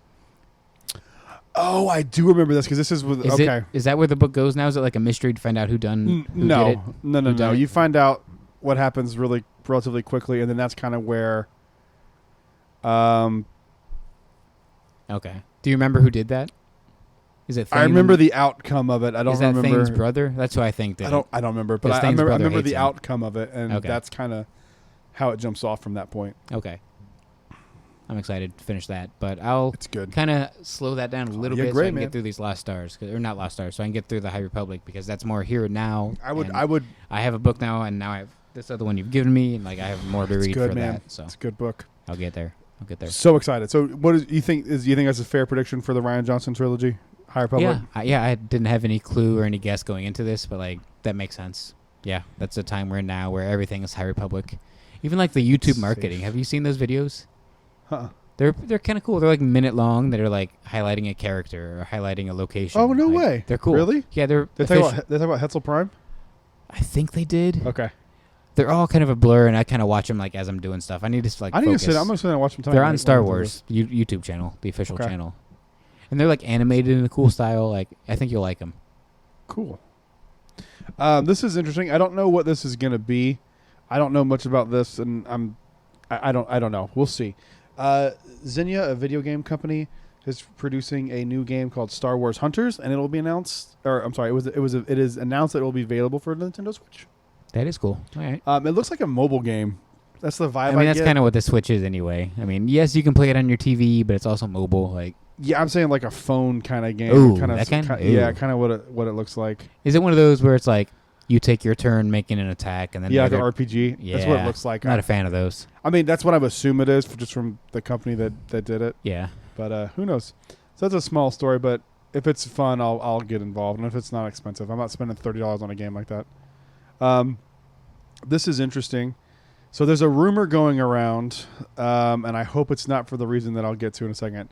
Oh, I do remember this because this is with. Okay. Is that where the book goes now? Is it like a mystery to find out who No, did it? no. Who done it? You find out what happens relatively quickly, and then that's kind of where. Okay. Do you remember who did that? Is it? Thane I remember and- the outcome of it. I don't Is that remember. Thane's brother? That's who I think did it. I don't remember, but Because I Thane's remember brother the hates him. outcome of it, and Okay. that's kind of how it jumps off from that point. Okay. I'm excited to finish that, but I'll It's good. kind of slow that down a little Yeah, bit so great, I can man. get through these Lost Stars, or not Lost Stars, so I can get through the High Republic because that's more here and now. I would. and I I have a book now, and now I have this other one you've given me, and like I have more to It's read good, for man. that. So It's a good book. I'll get there. I'll get there. So excited. So, what is you think? You think that's a fair prediction for the Ryan Johnson trilogy? High Republic. Yeah, I didn't have any clue or any guess going into this, but like that makes sense. Yeah, that's the time we're in now, where everything is High Republic. Even like the YouTube Safe. marketing. Have you seen those videos? Huh. They're kind of cool. They're like minute long. That are like highlighting a character or highlighting a location. Oh, no Like, way. They're cool. Really? Yeah, they're. They talk about Hetzel Prime. I think they did. Okay. They're all kind of a blur, and I kind of watch them like as I'm doing stuff. I need to like. I need to focus. sit. I'm gonna sit down and watch some time. They're on when Star we do Wars YouTube channel, the official Okay. channel, and they're like animated in a cool style. Like I think you'll like them. this. Cool. This is interesting. I don't know what this is gonna be. I don't know much about this, and I don't know. We'll see. Xenia, a video game company, is producing a new game called Star Wars Hunters, and it'll be announced. Or I'm sorry, it is announced that it will be available for Nintendo Switch. That is cool. All right. It looks like a mobile game. That's the vibe. I mean, that's get. kind of what the Switch is anyway. I mean, yes, you can play it on your TV, but it's also mobile. Like, Yeah, I'm saying like a phone kind of game. Ooh, Kinda, that kind? yeah, Ooh. kind of what it looks like. is it one of those where it's like you take your turn making an attack, and then Yeah, the like an other- RPG. Yeah, That's what it looks like. Not a fan of those. I mean, that's what I would assume it is, just from the company that did it. Yeah. But who knows? So that's a small story, but if it's fun, I'll get involved, and if it's not expensive, I'm not spending $30 on a game like that. This is interesting. So there's a rumor going around, and I hope it's not for the reason that I'll get to in a second,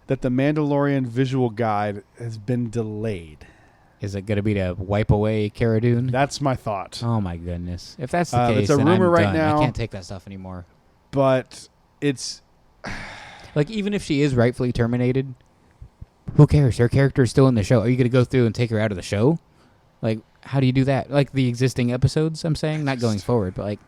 that the Mandalorian visual guide has been delayed. Is it going to be to wipe away Cara Dune? That's my thought. Oh my goodness! If that's the case, it's a then rumor I'm right done. now. I can't take that stuff anymore. But it's Like, even if she is rightfully terminated, who cares? Her character is still in the show. Are you going to go through and take her out of the show? Like, how do you do that? Like the existing episodes, I'm saying, not going forward, but like,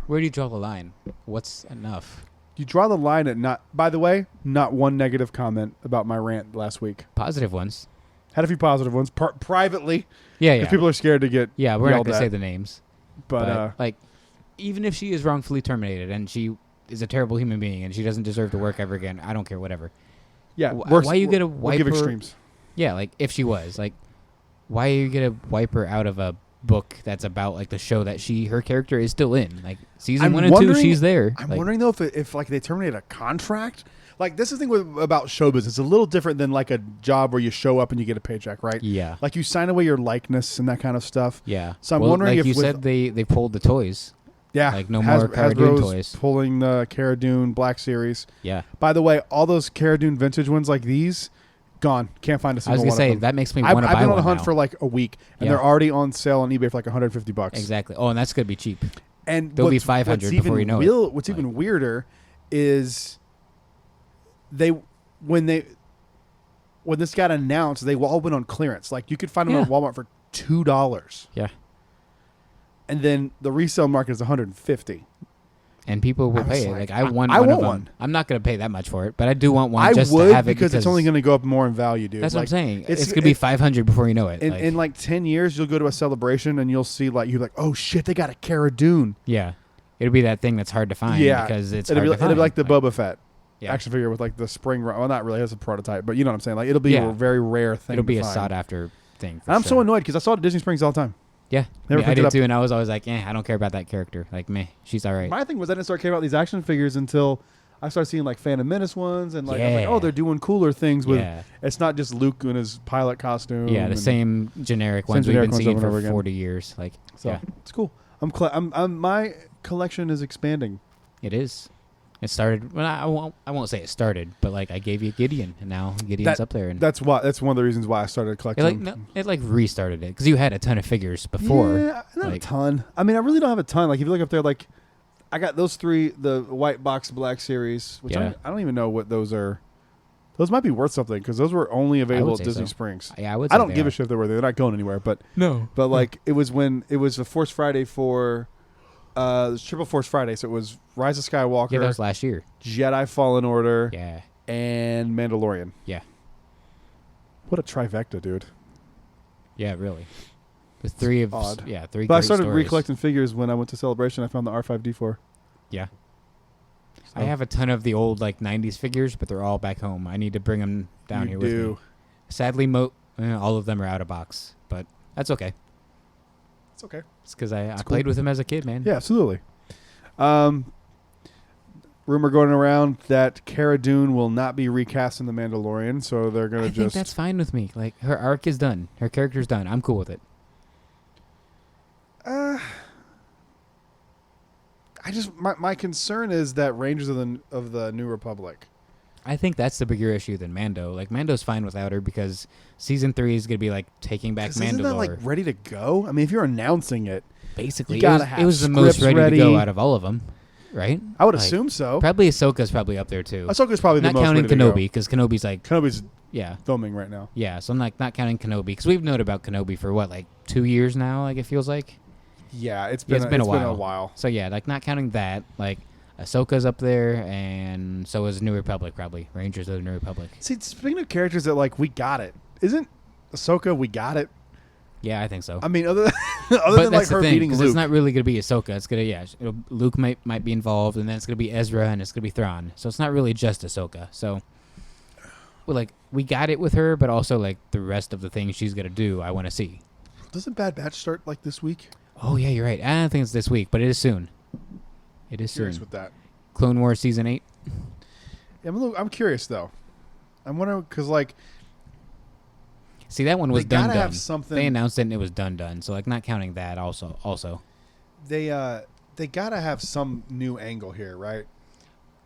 where do you draw the line? What's enough? you draw the line at not. By the way, not one negative comment about my rant last week. Positive ones. Had a few positive ones privately. Yeah, Because yeah. people are scared to get. Yeah, we're not yelled going to at. say the names. But like, even if she is wrongfully terminated and she is a terrible human being and she doesn't deserve to work ever again, I don't care, whatever. yeah, Why you gonna we'll wipe give her? extremes. Yeah, like if she was like, why are you gonna wipe her out of a book that's about like the show that her character is still in. Like season I'm 1 and 2, wondering- she's there. I'm Like, wondering though if like they terminate a contract. Like this is the thing about show business. It's a little different than like a job where you show up and you get a paycheck, right? Yeah. Like you sign away your likeness and that kind of stuff. Yeah. So I'm wondering like if you with- said they pulled the toys. Yeah. Like no more Cara Dune toys. Pulling the Cara Dune Black Series. Yeah. By the way, all those Cara Dune vintage ones like these, gone. Can't find a I was single gonna one say of them. that makes me I've want to buy been on one the hunt now. for like a week, and Yeah. they're already on sale on eBay for like $150. Exactly. Oh, and that's gonna be cheap. And They'll be what's- 500 what's before even you know it. What's even weirder is when this got announced, they all went on clearance. Like you could find them Yeah. at Walmart for $2, Yeah. and then the resale market is $150. And people will I was pay it. like, Like I want I one want of them. one. I'm not gonna pay that much for it, but I do want one I just would to have it because it's only going to go up more in value, dude. That's what I'm Like, saying. it's- It's gonna be 500 before you know it. In like 10 years, you'll go to a celebration and you'll see like you're like, oh shit, they got a Cara Dune. yeah, it'll be that thing that's hard to find. Yeah, because it's it'll hard be, to find. it'll be like the Boba Fett yeah. action figure with like the spring. Well, not really. It's a prototype, but you know what I'm saying. Like it'll be Yeah. a very rare thing. It'll be to a find. sought after thing. For And I'm sure. so annoyed because I saw it at Disney Springs all the time. Yeah, Never I picked it did up. too, and I was always like, I don't care about that character. Like, meh, she's all right. My thing was I didn't start caring about these action figures until I started seeing like Phantom Menace ones and like, I was like, Yeah. oh, they're doing cooler things with. Yeah. It's not just Luke in his pilot costume. Yeah, the and- same generic Same ones generic we've ones been seeing over and over for again. 40 years. Like, So yeah, it's cool. I'm my collection is expanding. it is. It started. Well, I won't say it started, but like I gave you Gideon, and now Gideon's up there. And That's why. That's one of the reasons why I started collecting. it like restarted it because you had a ton of figures before. Yeah, not like, a ton. I mean, I really don't have a ton. Like if you look up there, like I got those 3, the white box black series, which Yeah. I don't even know what those are. Those might be worth something because those were only available at say Disney so. Springs. Yeah, I would. I say don't they give are. a shit if they're worth it. They're not going anywhere. But No. like it was when it was the Force Friday for Triple Force Friday. So it was Rise of Skywalker, Yeah, that was last year. Jedi Fallen Order, Yeah. and Mandalorian. Yeah. What a trifecta, dude. Yeah, really. The three of odd. yeah, three. But I great started stories. recollecting figures when I went to Celebration. I found the R5D4. Yeah. So- I have a ton of the old like '90s figures, but they're all back home. I need to bring them down You here with do. me. Sadly, all of them are out of box, but that's okay. It's okay. It's because I cool. played with them as a kid, man. Yeah, absolutely. Rumor going around that Cara Dune will not be recast in The Mandalorian, so they're going I to think just... that's fine with me. Like her arc is done, her character's done. I'm cool with it. I just... My concern is that Rangers of the New Republic. I think that's the bigger issue than Mando. Like Mando's fine without her because season 3 is gonna be like taking back 'Cause Mandalore. isn't that like ready to go? I mean, if you're announcing it, Basically, you it gotta was, have it was the most scripts ready, to go ready. out of all of them, right? I would Like, assume so. Probably Ahsoka's probably up there too. Ahsoka's probably the Not most counting ready to go. Kenobi because Kenobi's like Kenobi's yeah. filming right now. Yeah, so I'm like not counting Kenobi because we've known about Kenobi for what, like 2 years now. Like it feels like. Yeah, it's Yeah, been a while. So yeah, like not counting that, like Ahsoka's up there, and so is New Republic probably Rangers of the New Republic. See, speaking of characters that like we got it, isn't Ahsoka we got it? Yeah, I think so. I mean, other than but like that's her the thing, beating 'cause Luke. it's not really gonna be Ahsoka. It's gonna Luke might be involved, and then it's gonna be Ezra, and it's gonna be Thrawn. So it's not really just Ahsoka. So, well, like we got it with her, but also like the rest of the things she's gonna do, I want to see. Doesn't Bad Batch start like this week? Oh yeah, you're right. I don't think it's this week, but it is soon. It is Curious soon. with that. Clone Wars season 8. Yeah, I'm curious though. I'm wondering because like See, that one was they done. gotta have something. They announced it and it was done. So like not counting that also. They gotta have some new angle here, right?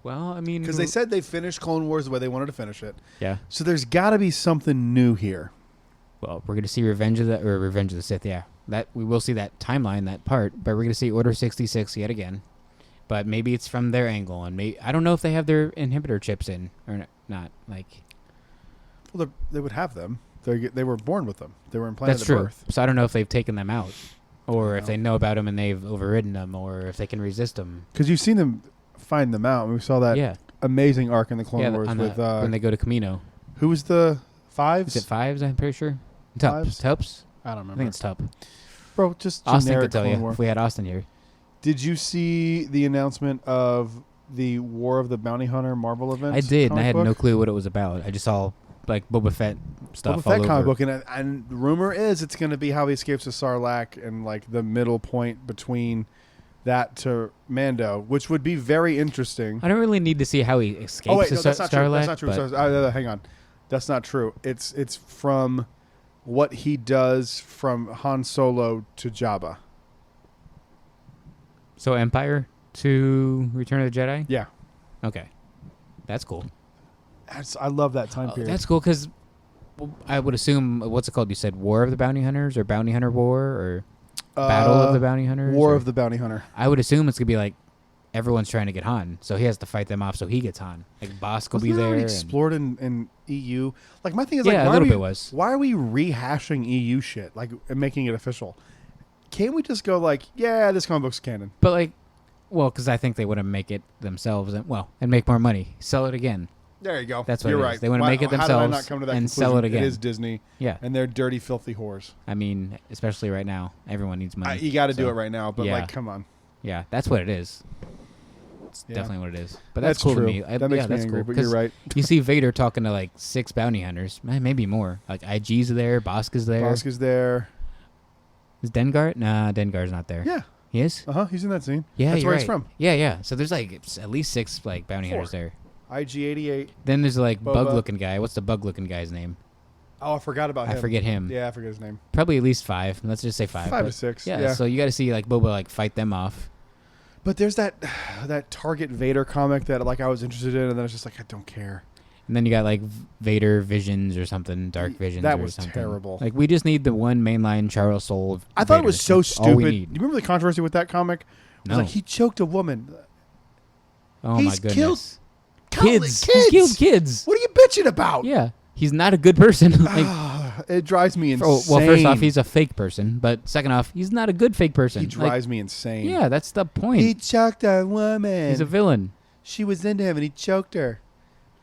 Well, I mean, Because they said they finished Clone Wars the way they wanted to finish it. yeah. So there's got to be something new here. Well, we're gonna see Revenge of the Sith. Yeah, that we will see that timeline, that part, but we're gonna see Order 66 yet again. But maybe it's from their angle, and I don't know if they have their inhibitor chips in or not. Like, Well, they would have them. They were born with them. They were implanted that's at true. birth. So I don't know if they've taken them out, or if No. they know about them and they've overridden them, or if they can resist them. Because you've seen them find them out. We saw that Yeah, amazing arc in the Clone yeah. Wars with when they go to Camino, who was the Fives? is it Fives? I'm pretty sure. Fives? Tups. I don't I remember. think it's Tup. Bro, just Austin generic could tell Clone you War. if we had Austin here. Did you see the announcement of the War of the Bounty Hunter Marvel event? I did, and I comic had no book? clue what it was about. I just saw like Boba Fett stuff. Boba Fett all comic over. book, and rumor is it's going to be how he escapes the Sarlacc and like the middle point between that to Mando, which would be very interesting. I don't really need to see how he escapes Oh wait, the no, that's not true. Sarlacc. That's not true. So, hang on, that's not true. It's from what he does from Han Solo to Jabba. So Empire to Return of the Jedi. Yeah, Okay, that's cool. I love that time period. That's cool because I would assume what's it called? You said War of the Bounty Hunters or Bounty Hunter War or Battle of the Bounty Hunters? War of the Bounty Hunter. I would assume it's gonna be like everyone's trying to get Han, so he has to fight them off so he gets Han. Like Bosk will be Wasn't that there. already and- explored in EU. Like my thing is, Yeah, like, a why little are we, bit was. Why are we rehashing EU shit, like, and making it official? Can't we just go like, yeah, this comic book's canon? But like, well, because I think they want to make it themselves and make more money, sell it again. There you go. That's what You're it is. right. They wanna Why- make it how did I themselves not come to that and conclusion? sell it again. It is Disney, Yeah, and they're dirty, filthy whores. I mean, especially right now, everyone needs money. You got to do so, it right now, but yeah. like, come on. Yeah, that's what it is. It's Yeah. definitely what it is. But that's cool true. to me. That makes me that's angry, cool, but you're 'cause right. You see Vader talking to like 6 bounty hunters, maybe more. Like IG's there, Bosk is there. Bosk is there. Is Dengar? Nah, Dengar's not there. Yeah. He is? He's in that scene. Yeah, That's you're where right. he's from. Yeah. So there's like at least 6 like bounty 4. hunters there. IG-88. Then there's like Boba. bug-looking guy. What's the bug-looking guy's name? Oh, I forgot about him. I forget him. Yeah, I forget his name. Probably at least 5. Let's just say 5. 5 to but 6. Yeah, Yeah. so you got to see like Boba like fight them off. But there's that Target Vader comic that like I was interested in, and then it's just like I don't care. And then you got like Vader Visions or something, Dark Visions. That or was something. terrible. Like we just need the one mainline Charles Soule. I thought it Vader. was so That's all we stupid. need. You remember the controversy with that comic? It was No. like he choked a woman. Oh my He's goodness. killed Kids. kids. He killed kids. What are you bitching about? Yeah. He's not a good person. like, It drives me insane. well, first off, he's a fake person. But second off, he's not a good fake person. He Like, drives me insane. yeah, that's the point. He choked a woman. He's a villain. She was into him and he choked her.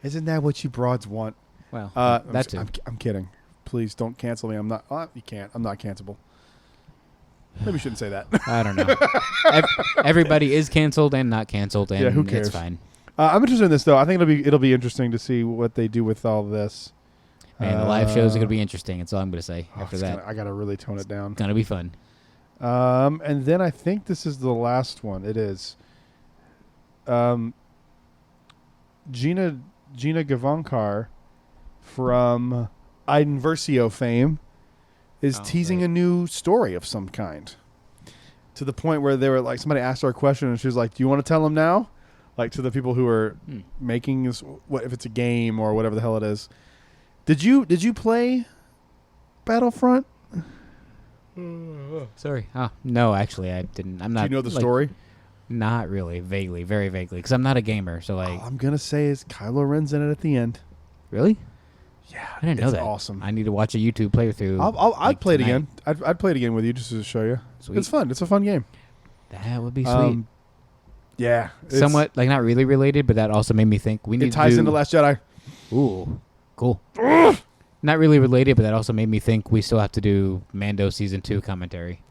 Isn't that what you broads want? Well, I'm that too. I'm kidding. Please don't cancel me. I'm not. You can't. I'm not cancelable. Maybe you shouldn't say that. I don't know. Everybody is canceled and not canceled, and Yeah, who cares? it's fine. I'm interested in this though. I think it'll be interesting to see what they do with all this. Man, the live shows are going to be interesting. That's all I'm going to say after that. I gotta really tone it down. It's going to be fun. And then I think this is the last one. It is. Gina Gavankar from Iden Versio fame is teasing great. a new story of some kind. To the point where they were like, somebody asked her a question and she was like, "Do you want to tell them now?" Like to the people who are making this, what if it's a game or whatever the hell it is. Did you play Battlefront? Sorry. Oh, no, actually, I didn't. I'm not. Do you know the like, story? Not really. Vaguely. Very vaguely. Because I'm not a gamer. So, like. All I'm gonna say is Kylo Ren's in it at the end. Really? Yeah, I didn't know it's that. awesome. I need to watch a YouTube playthrough. I'd play it tonight. again. I'd play it again with you just to show you. Sweet. It's fun. It's a fun game. That would be sweet. Yeah, Somewhat, like, not really related, but that also made me think we need It ties to into Last Jedi. Ooh, cool. Not really related, but that also made me think we still have to do Mando season 2 commentary.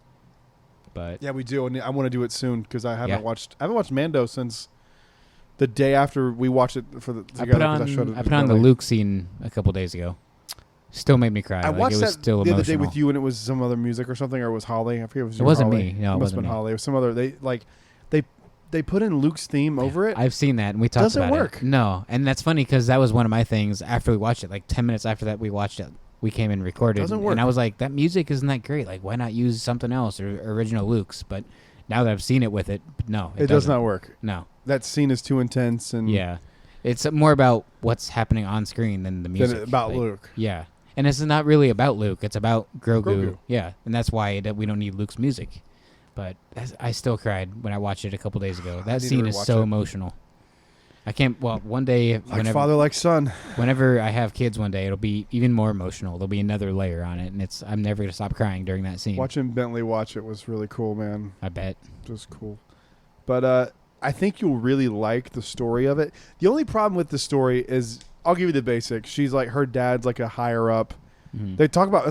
But Yeah, we do, and I want to do it soon because I haven't Yeah. watched. I haven't watched Mando since the day after we watched it for the I together. put 'cause on showed it I to put on the Billy. Luke scene a couple days ago. Still made me cry. I like, watched it was that still the emotional. other day with you, and it was some other music or something, or it was Holly. I forget. If it was It you or wasn't Holly. me. No, it must have wasn't been me. Holly. It was some other. They put in Luke's theme over it. I've seen that, and we talked Doesn't about work. it. No, and that's funny because that was one of my things after we watched it. Like 10 minutes after that we watched it, we came and recorded. Doesn't work. And I was like, that music isn't that great. Like, why not use something else or original Luke's? But now that I've seen it with it, no. It does doesn't. not work. No. That scene is too intense, and Yeah. It's more about what's happening on screen than the music. about Like, Luke. Yeah. And it's not really about Luke. It's about Grogu. Grogu. Yeah. And that's why we don't need Luke's music. But I still cried when I watched it a couple days ago. That need to scene is rewatch so it. emotional. I can't. Well, one day, Like father, like son. whenever I have kids, one day it'll be even more emotional. There'll be another layer on it, and I'm never gonna stop crying during that scene. Watching Bentley watch it was really cool, man. I bet. It was cool. But I think you'll really like the story of it. The only problem with the story is, I'll give you the basics. She's like, her dad's like a higher up. Mhm. They talk about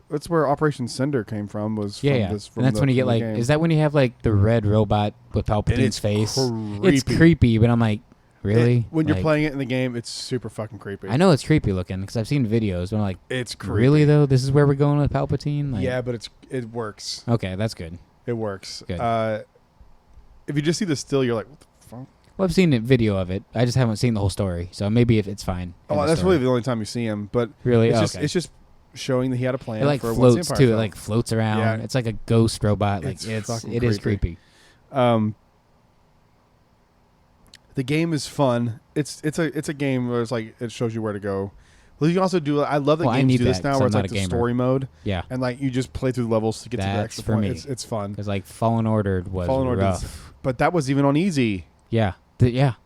that's where Operation Cinder came from. Was Yeah, from yeah. This, from And that's the, when you from get the like, game. is that when you have like the red robot with And Palpatine's it's face? creepy. It's creepy, but I'm like, Really? When you're Like, playing it in the game, it's super fucking creepy. I know it's creepy looking because I've seen videos. But I'm like, It's creepy. really though? This is where we're going with Palpatine? Like, Yeah, but it works. Okay, that's good. It works. Good. If you just see the still, you're like, what the fuck? Well, I've seen a video of it. I just haven't seen the whole story, so maybe if it's fine. Oh, that's really the only time you see him. But really. It's just showing that he had a plan. It like for floats too. It film. like floats around. Yeah. It's like a ghost robot. Like it is creepy. The game is fun. It's a game where it's like it shows you where to go. Well, you can also do. I love that games do this now, where it's like the story mode. Yeah, and like you just play through the levels to get to the extra point. It's fun. Because like Fallen Order was rough, but that was even on easy. Yeah,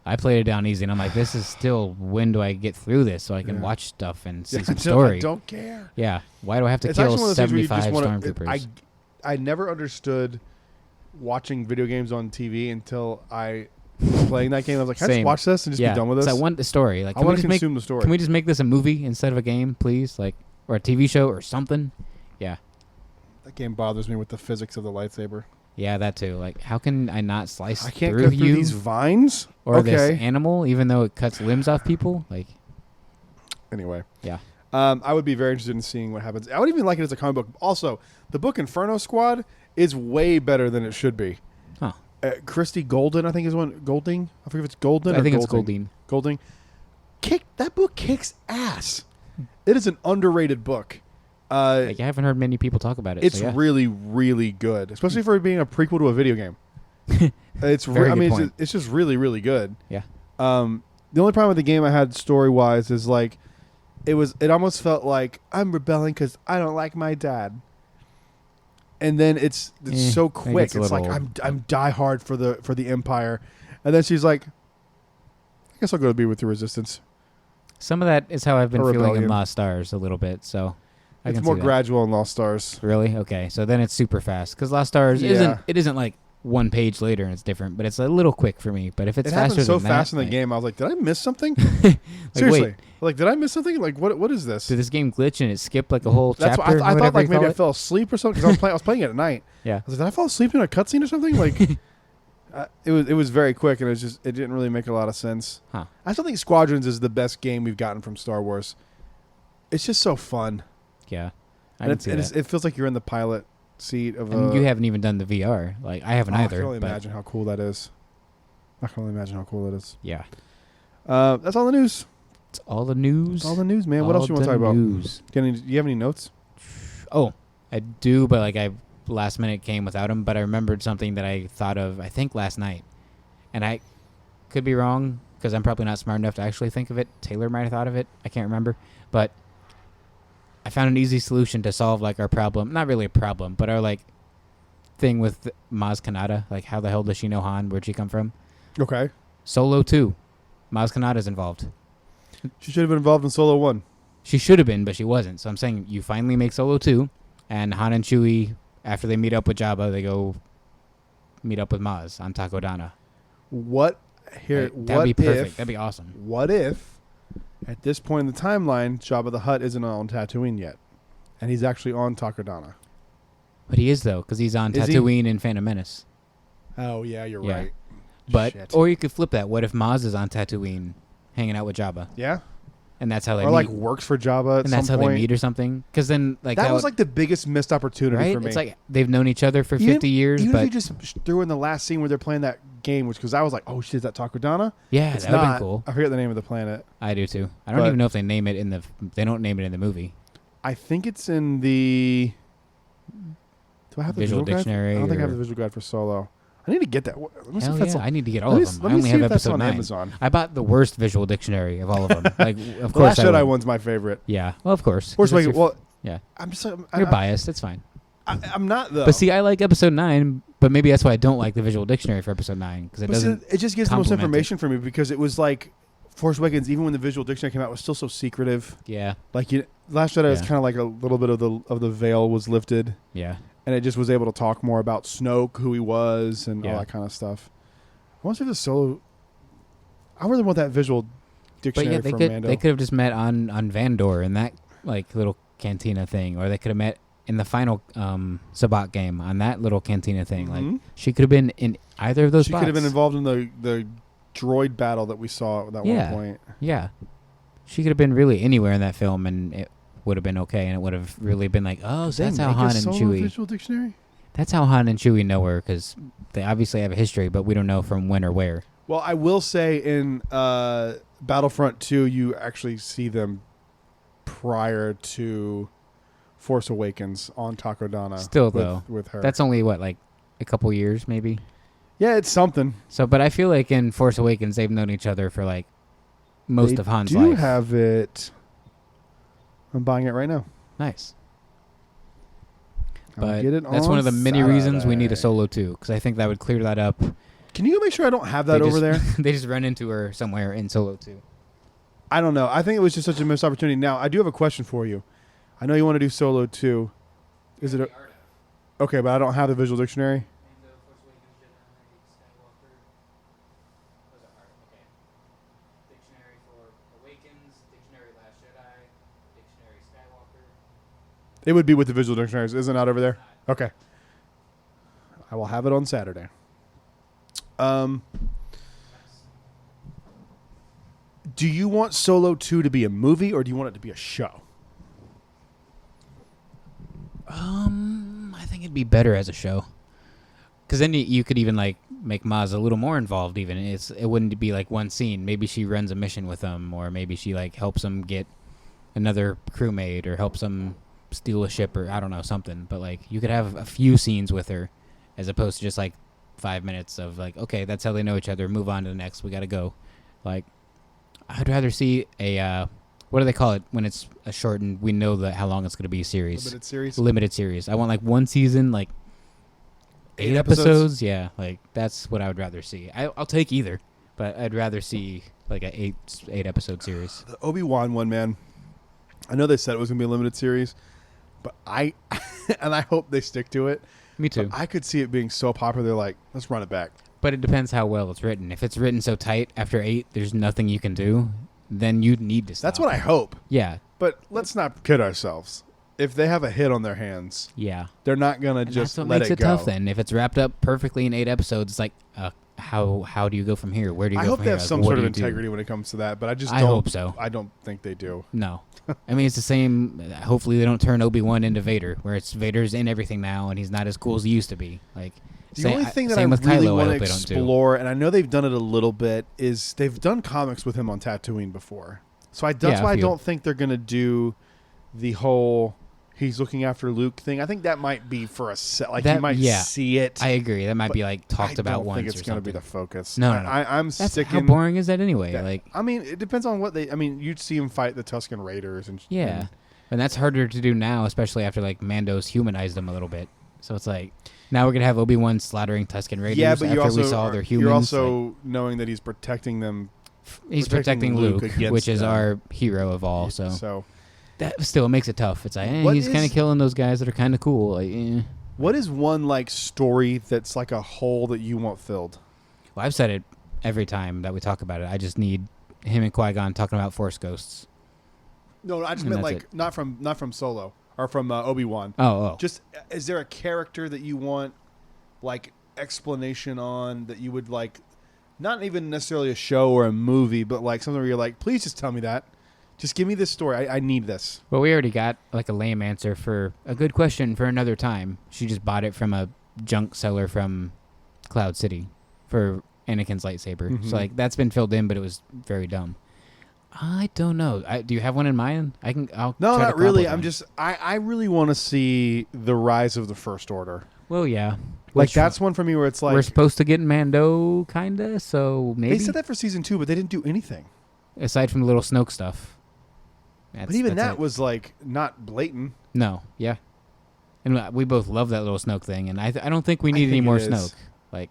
I played it down easy, and I'm like, this is still. When do I get through this so I can watch stuff and see some story? I don't care. Yeah, why do I have to kill 75 stormtroopers? I never understood watching video games on TV until I was playing that game. I was like, can I just watch this and just be done with this? I want the story. Like, I want to consume the story. Can we just make this a movie instead of a game, please? Like, or a TV show or something? Yeah. That game bothers me with the physics of the lightsaber. Yeah, that too. Like, how can I not slice I can't through go through you these vines or this animal, even though it cuts limbs off people? Like, anyway. Yeah. I would be very interested in seeing what happens. I would even like it as a comic book. Also, the book Inferno Squad is way better than it should be. Huh. Christy Golden, I think is one. Golding? I forget if it's Golden or I think Golding. it's Golding. That book kicks ass. It is an underrated book. I haven't heard many people talk about it. It's really, really good, especially for it being a prequel to a video game. It's it's just really, really good. Yeah. The only problem with the game I had story wise is like it almost felt like I'm rebelling because I don't like my dad. And then it's so quick. It's like I'm die hard for the Empire, and then she's like, I guess I'll go to be with the Resistance. Some of that is how I've been feeling in Lost Stars a little bit. So it's more gradual in Lost Stars. Really? Okay. So then it's super fast because Lost Stars isn't like one page later and it's different, but it's a little quick for me. But if it's faster so than fast that, in the game, I was like, did I miss something? Like, Seriously, wait. like did I miss something? Like what is this? Did this game glitch and it skipped like a whole That's chapter? What I thought like maybe I fell asleep or something because I was playing it at night. Yeah. I was like, did I fall asleep in a cutscene or something? Like, it was very quick and it didn't really make a lot of sense. Huh. I still think Squadrons is the best game we've gotten from Star Wars. It's just so fun. Yeah. It feels like you're in the pilot seat of and you haven't even done the VR. Like I haven't either. I can only imagine how cool that is. Yeah. That's all the news. It's all the news. It's all the news, man. What else you want to talk about? Do you have any notes? Oh, I do, but like I last minute came without them. But I remembered something that I thought of, I think last night, and I could be wrong because I'm probably not smart enough to actually think of it. Taylor might have thought of it. I can't remember, but I found an easy solution to solve like our problem. Not really a problem, but our like thing with Maz Kanata. Like, how the hell does she know Han? Where'd she come from? Okay. Solo 2. Maz Kanata's involved. She should have been involved in Solo 1. She should have been, but she wasn't. So I'm saying you finally make Solo 2, and Han and Chewie, after they meet up with Jabba, they go meet up with Maz on Takodana. That'd be perfect. That'd be awesome. What if, at this point in the timeline, Jabba the Hutt isn't on Tatooine yet, and he's actually on Takodana? But he is, though, because he's on Tatooine in Phantom Menace. Oh, yeah, you're right. But or you could flip that. What if Maz is on Tatooine hanging out with Jabba? Yeah. And that's how they meet. Or like works for Jabba at and that's some how point. They meet or something. Because then like that was like the biggest missed opportunity for me. It's like they've known each other for 50 years. Even but if you just threw in the last scene where they're playing that game, because I was like, oh shit, is that Takodana? Yeah, it's that would not. be cool. I forget the name of the planet. I do too. I don't even know if they name it in the. They don't name it in the movie. I think it's in the. Do I have the visual dictionary? Guide? I don't think I have the visual guide for Solo. I need to get that. Hell yeah, I need to get all of them. I only have episode 9. Amazon. I bought the worst visual dictionary of all of them. Like, of the course, Last Jedi one's my favorite. Yeah, well, of course. Force Awakens. Well, yeah. I'm just. You're biased. It's fine. I'm not though. But see, I like episode 9. But maybe that's why I don't like the visual dictionary for episode 9 because it doesn't. It just gives the most information for me because it was like Force Awakens. Even when the visual dictionary came out, was still so secretive. Yeah. Like Last Jedi was kind of like a little bit of the veil was lifted. Yeah. And it just was able to talk more about Snoke, who he was, and all that kind of stuff. I wonder if the Solo. I really want that visual dictionary from Mando. They could have just met on Vandor in that like little cantina thing, or they could have met in the final Sabacc game on that little cantina thing. Mm-hmm. Like she could have been in either of those. She could have been involved in the droid battle that we saw at that one point. Yeah. She could have been really anywhere in that film, and it would have been okay, and it would have really been like, oh, so that's how Han and Chewie. Visual dictionary? That's how Han and Chewie know her, because they obviously have a history, but we don't know from when or where. Well, I will say in Battlefront 2, you actually see them prior to Force Awakens on Takodana. Still, though. With her. That's only, what, like a couple years, maybe? Yeah, it's something. So, but I feel like in Force Awakens, they've known each other for, like, most of Han's life. They do have it. I'm buying it right now. Nice. I'll But get it that's on one of the many reasons we need a Saturday. Solo 2, because I think that would clear that up. Can you make sure I don't have that over there? They just run into her somewhere in Solo 2. I don't know. I think it was just such a missed opportunity. Now, I do have a question for you. I know you want to do Solo 2. Is it okay, but I don't have the visual dictionary. It would be with the visual dictionaries. Isn't it out over there? Okay. I will have it on Saturday. Do you want Solo 2 to be a movie, or do you want it to be a show? I think it'd be better as a show. Because then you could even, like, make Maz a little more involved even. It wouldn't be, like, one scene. Maybe she runs a mission with them, or maybe she, like, helps them get another crewmate, or helps them steal a ship, or I don't know, something. But, like, you could have a few scenes with her as opposed to just, like, 5 minutes of, like, okay, that's how they know each other. Move on to the next. We got to go. Like, I'd rather see a, what do they call it when it's a short and we know how long it's going to be a series? Limited series? Limited series. I want, like, one season, like, 8 episodes. Yeah, like, that's what I would rather see. I'll take either, but I'd rather see, like, a 8 episode series. The Obi-Wan one, man. I know they said it was going to be a limited series, but I hope they stick to it. Me too. But I could see it being so popular, they're like, let's run it back. But it depends how well it's written. If it's written so tight after 8, there's nothing you can do, then you need to stop. That's what I hope. Yeah. But let's not kid ourselves. If they have a hit on their hands, yeah, they're not going to just let it go. That's what makes it tough then. If it's wrapped up perfectly in 8 episodes, it's like, how do you go from here? Where do you go from here? I hope they have some sort of integrity when it comes to that, but I hope so. I don't think they do. No. I mean, it's the same. Hopefully they don't turn Obi-Wan into Vader, where Vader's in everything now, and he's not as cool as he used to be. Like, the only thing that I really want to explore, and I know they've done it a little bit, is they've done comics with him on Tatooine before. So that's why I don't think they're going to do the whole he's looking after Luke thing. I think that might be for a set. Like, you might see it. I agree. That might be, like, talked about once. I don't think it's going to be the focus. No. I'm sticking. How boring is that anyway? Like, I mean, it depends on what you'd see him fight the Tusken Raiders. And that's harder to do now, especially after, like, Mando's humanized them a little bit. So it's like, now we're going to have Obi-Wan slaughtering Tusken Raiders after we saw their humans. You're also knowing that he's protecting them. He's protecting Luke, which is our hero of all. So that still makes it tough. It's like, he's kind of killing those guys that are kind of cool. Like, What is one, like, story that's like a hole that you want filled? Well, I've said it every time that we talk about it. I just need him and Qui-Gon talking about Force ghosts. No, I just meant, like, not from Solo or from Obi-Wan. Oh. Just, is there a character that you want, like, explanation on that you would, like, not even necessarily a show or a movie, but, like, something where you're like, please just tell me that. Just give me this story. I need this. Well, we already got, like, a lame answer for a good question for another time. She just bought it from a junk seller from Cloud City for Anakin's lightsaber. Mm-hmm. So, like, that's been filled in, but it was very dumb. I don't know. Do you have one in mind? No, not really. I really want to see the rise of the First Order. Well, yeah. Like, that's one for me where it's like, we're supposed to get Mando, kinda. So maybe they said that for season 2, but they didn't do anything aside from the little Snoke stuff. But even that was, like, not blatant. No, yeah. And we both love that little Snoke thing, and I don't think we need any more Snoke. Like,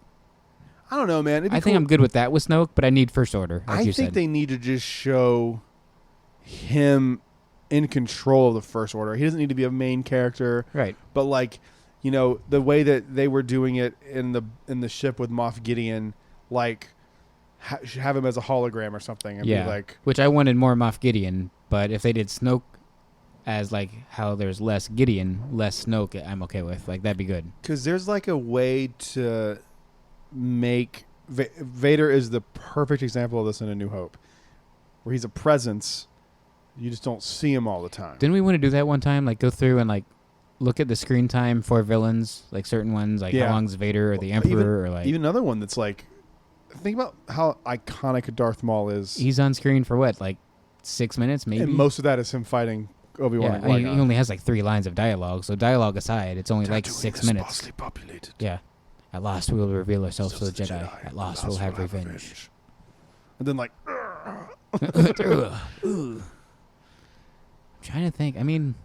I don't know, man. I think I'm good with that with Snoke, but I need First Order. I think they need to just show him in control of the First Order. He doesn't need to be a main character, right? But, like, you know, the way that they were doing it in the ship with Moff Gideon, like, have him as a hologram or something, and be like, which I wanted more Moff Gideon. But if they did Snoke as, like, how there's less Gideon, less Snoke, I'm okay with. Like, that'd be good. Because there's, like, a way to make Vader is the perfect example of this in A New Hope, where he's a presence. You just don't see him all the time. Didn't we want to do that one time? Like go through and like look at the screen time for villains, like certain ones, like how long's Vader or the Emperor, or like even another one that's like, think about how iconic Darth Maul is. He's on screen for what, like 6 minutes, maybe. And most of that is him fighting Obi-Wan. Yeah, I mean, he only has like 3 lines of dialogue. So dialogue aside, it's only like 6 minutes. Sparsely populated. Yeah. At last we will reveal ourselves to the Jedi. At last we'll have revenge. And then like, I'm trying to think. I mean,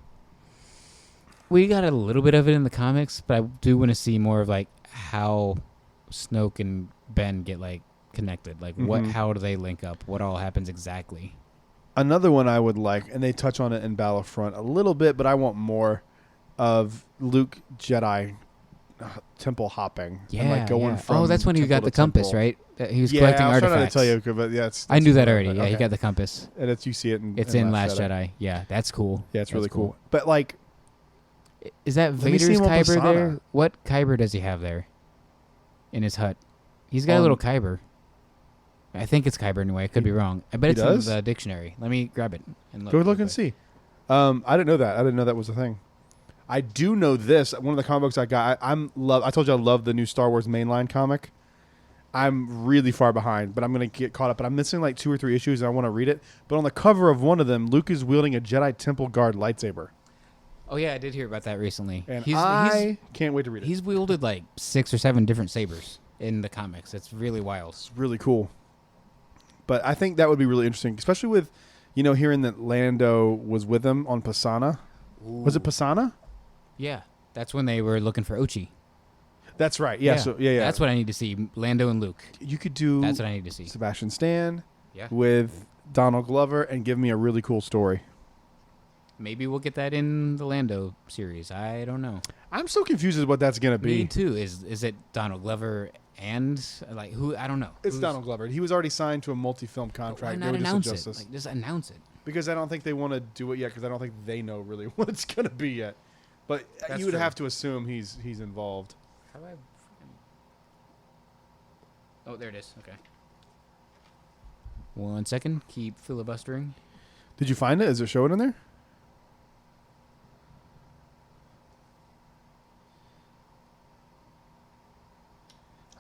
we got a little bit of it in the comics, but I do want to see more of like how Snoke and Ben get like connected. Like how do they link up? What all happens exactly? Another one I would like, and they touch on it in Battlefront a little bit, but I want more of Luke Jedi temple hopping. Yeah, and like going from oh, that's when he got the compass, right? He was collecting artifacts. I was trying to tell you, but yeah, I knew that already. Yeah, he got the compass. And you see it in It's in Last Jedi. Yeah, that's cool. Yeah, it's really cool. But like, is that Vader's Kyber there? What Kyber does he have there in his hut? He's got a little Kyber. I think it's Kyber anyway. I could be wrong. I bet it's in the dictionary. Let me grab it and look. Go look and see. I didn't know that. I didn't know that was a thing. I do know this. One of the comic books I got, I told you I love the new Star Wars mainline comic. I'm really far behind, but I'm going to get caught up. But I'm missing like 2 or 3 issues, and I want to read it. But on the cover of one of them, Luke is wielding a Jedi Temple Guard lightsaber. Oh, yeah, I did hear about that recently. And I can't wait to read it. He's wielded like 6 or 7 different sabers in the comics. It's really wild. It's really cool. But I think that would be really interesting, especially with, hearing that Lando was with him on Pisana. Ooh. Was it Pisana? Yeah, that's when they were looking for Ochi. That's right. Yeah. So yeah. That's what I need to see. Lando and Luke. You could do. That's what I need to see. Sebastian Stan. Yeah. With Donald Glover, and give me a really cool story. Maybe we'll get that in the Lando series. I don't know. I'm so confused as what that's gonna be. Me too. Is it Donald Glover and like who? I don't know. It's Donald Glover. He was already signed to a multi-film contract. Why not announce it? Like, just announce it. Because I don't think they want to do it yet. Because I don't think they know really what it's gonna be yet. But that's you would have to assume he's involved. How do I? Oh, there it is. Okay. 1 second. Keep filibustering. Did you find it? Is it showing in there?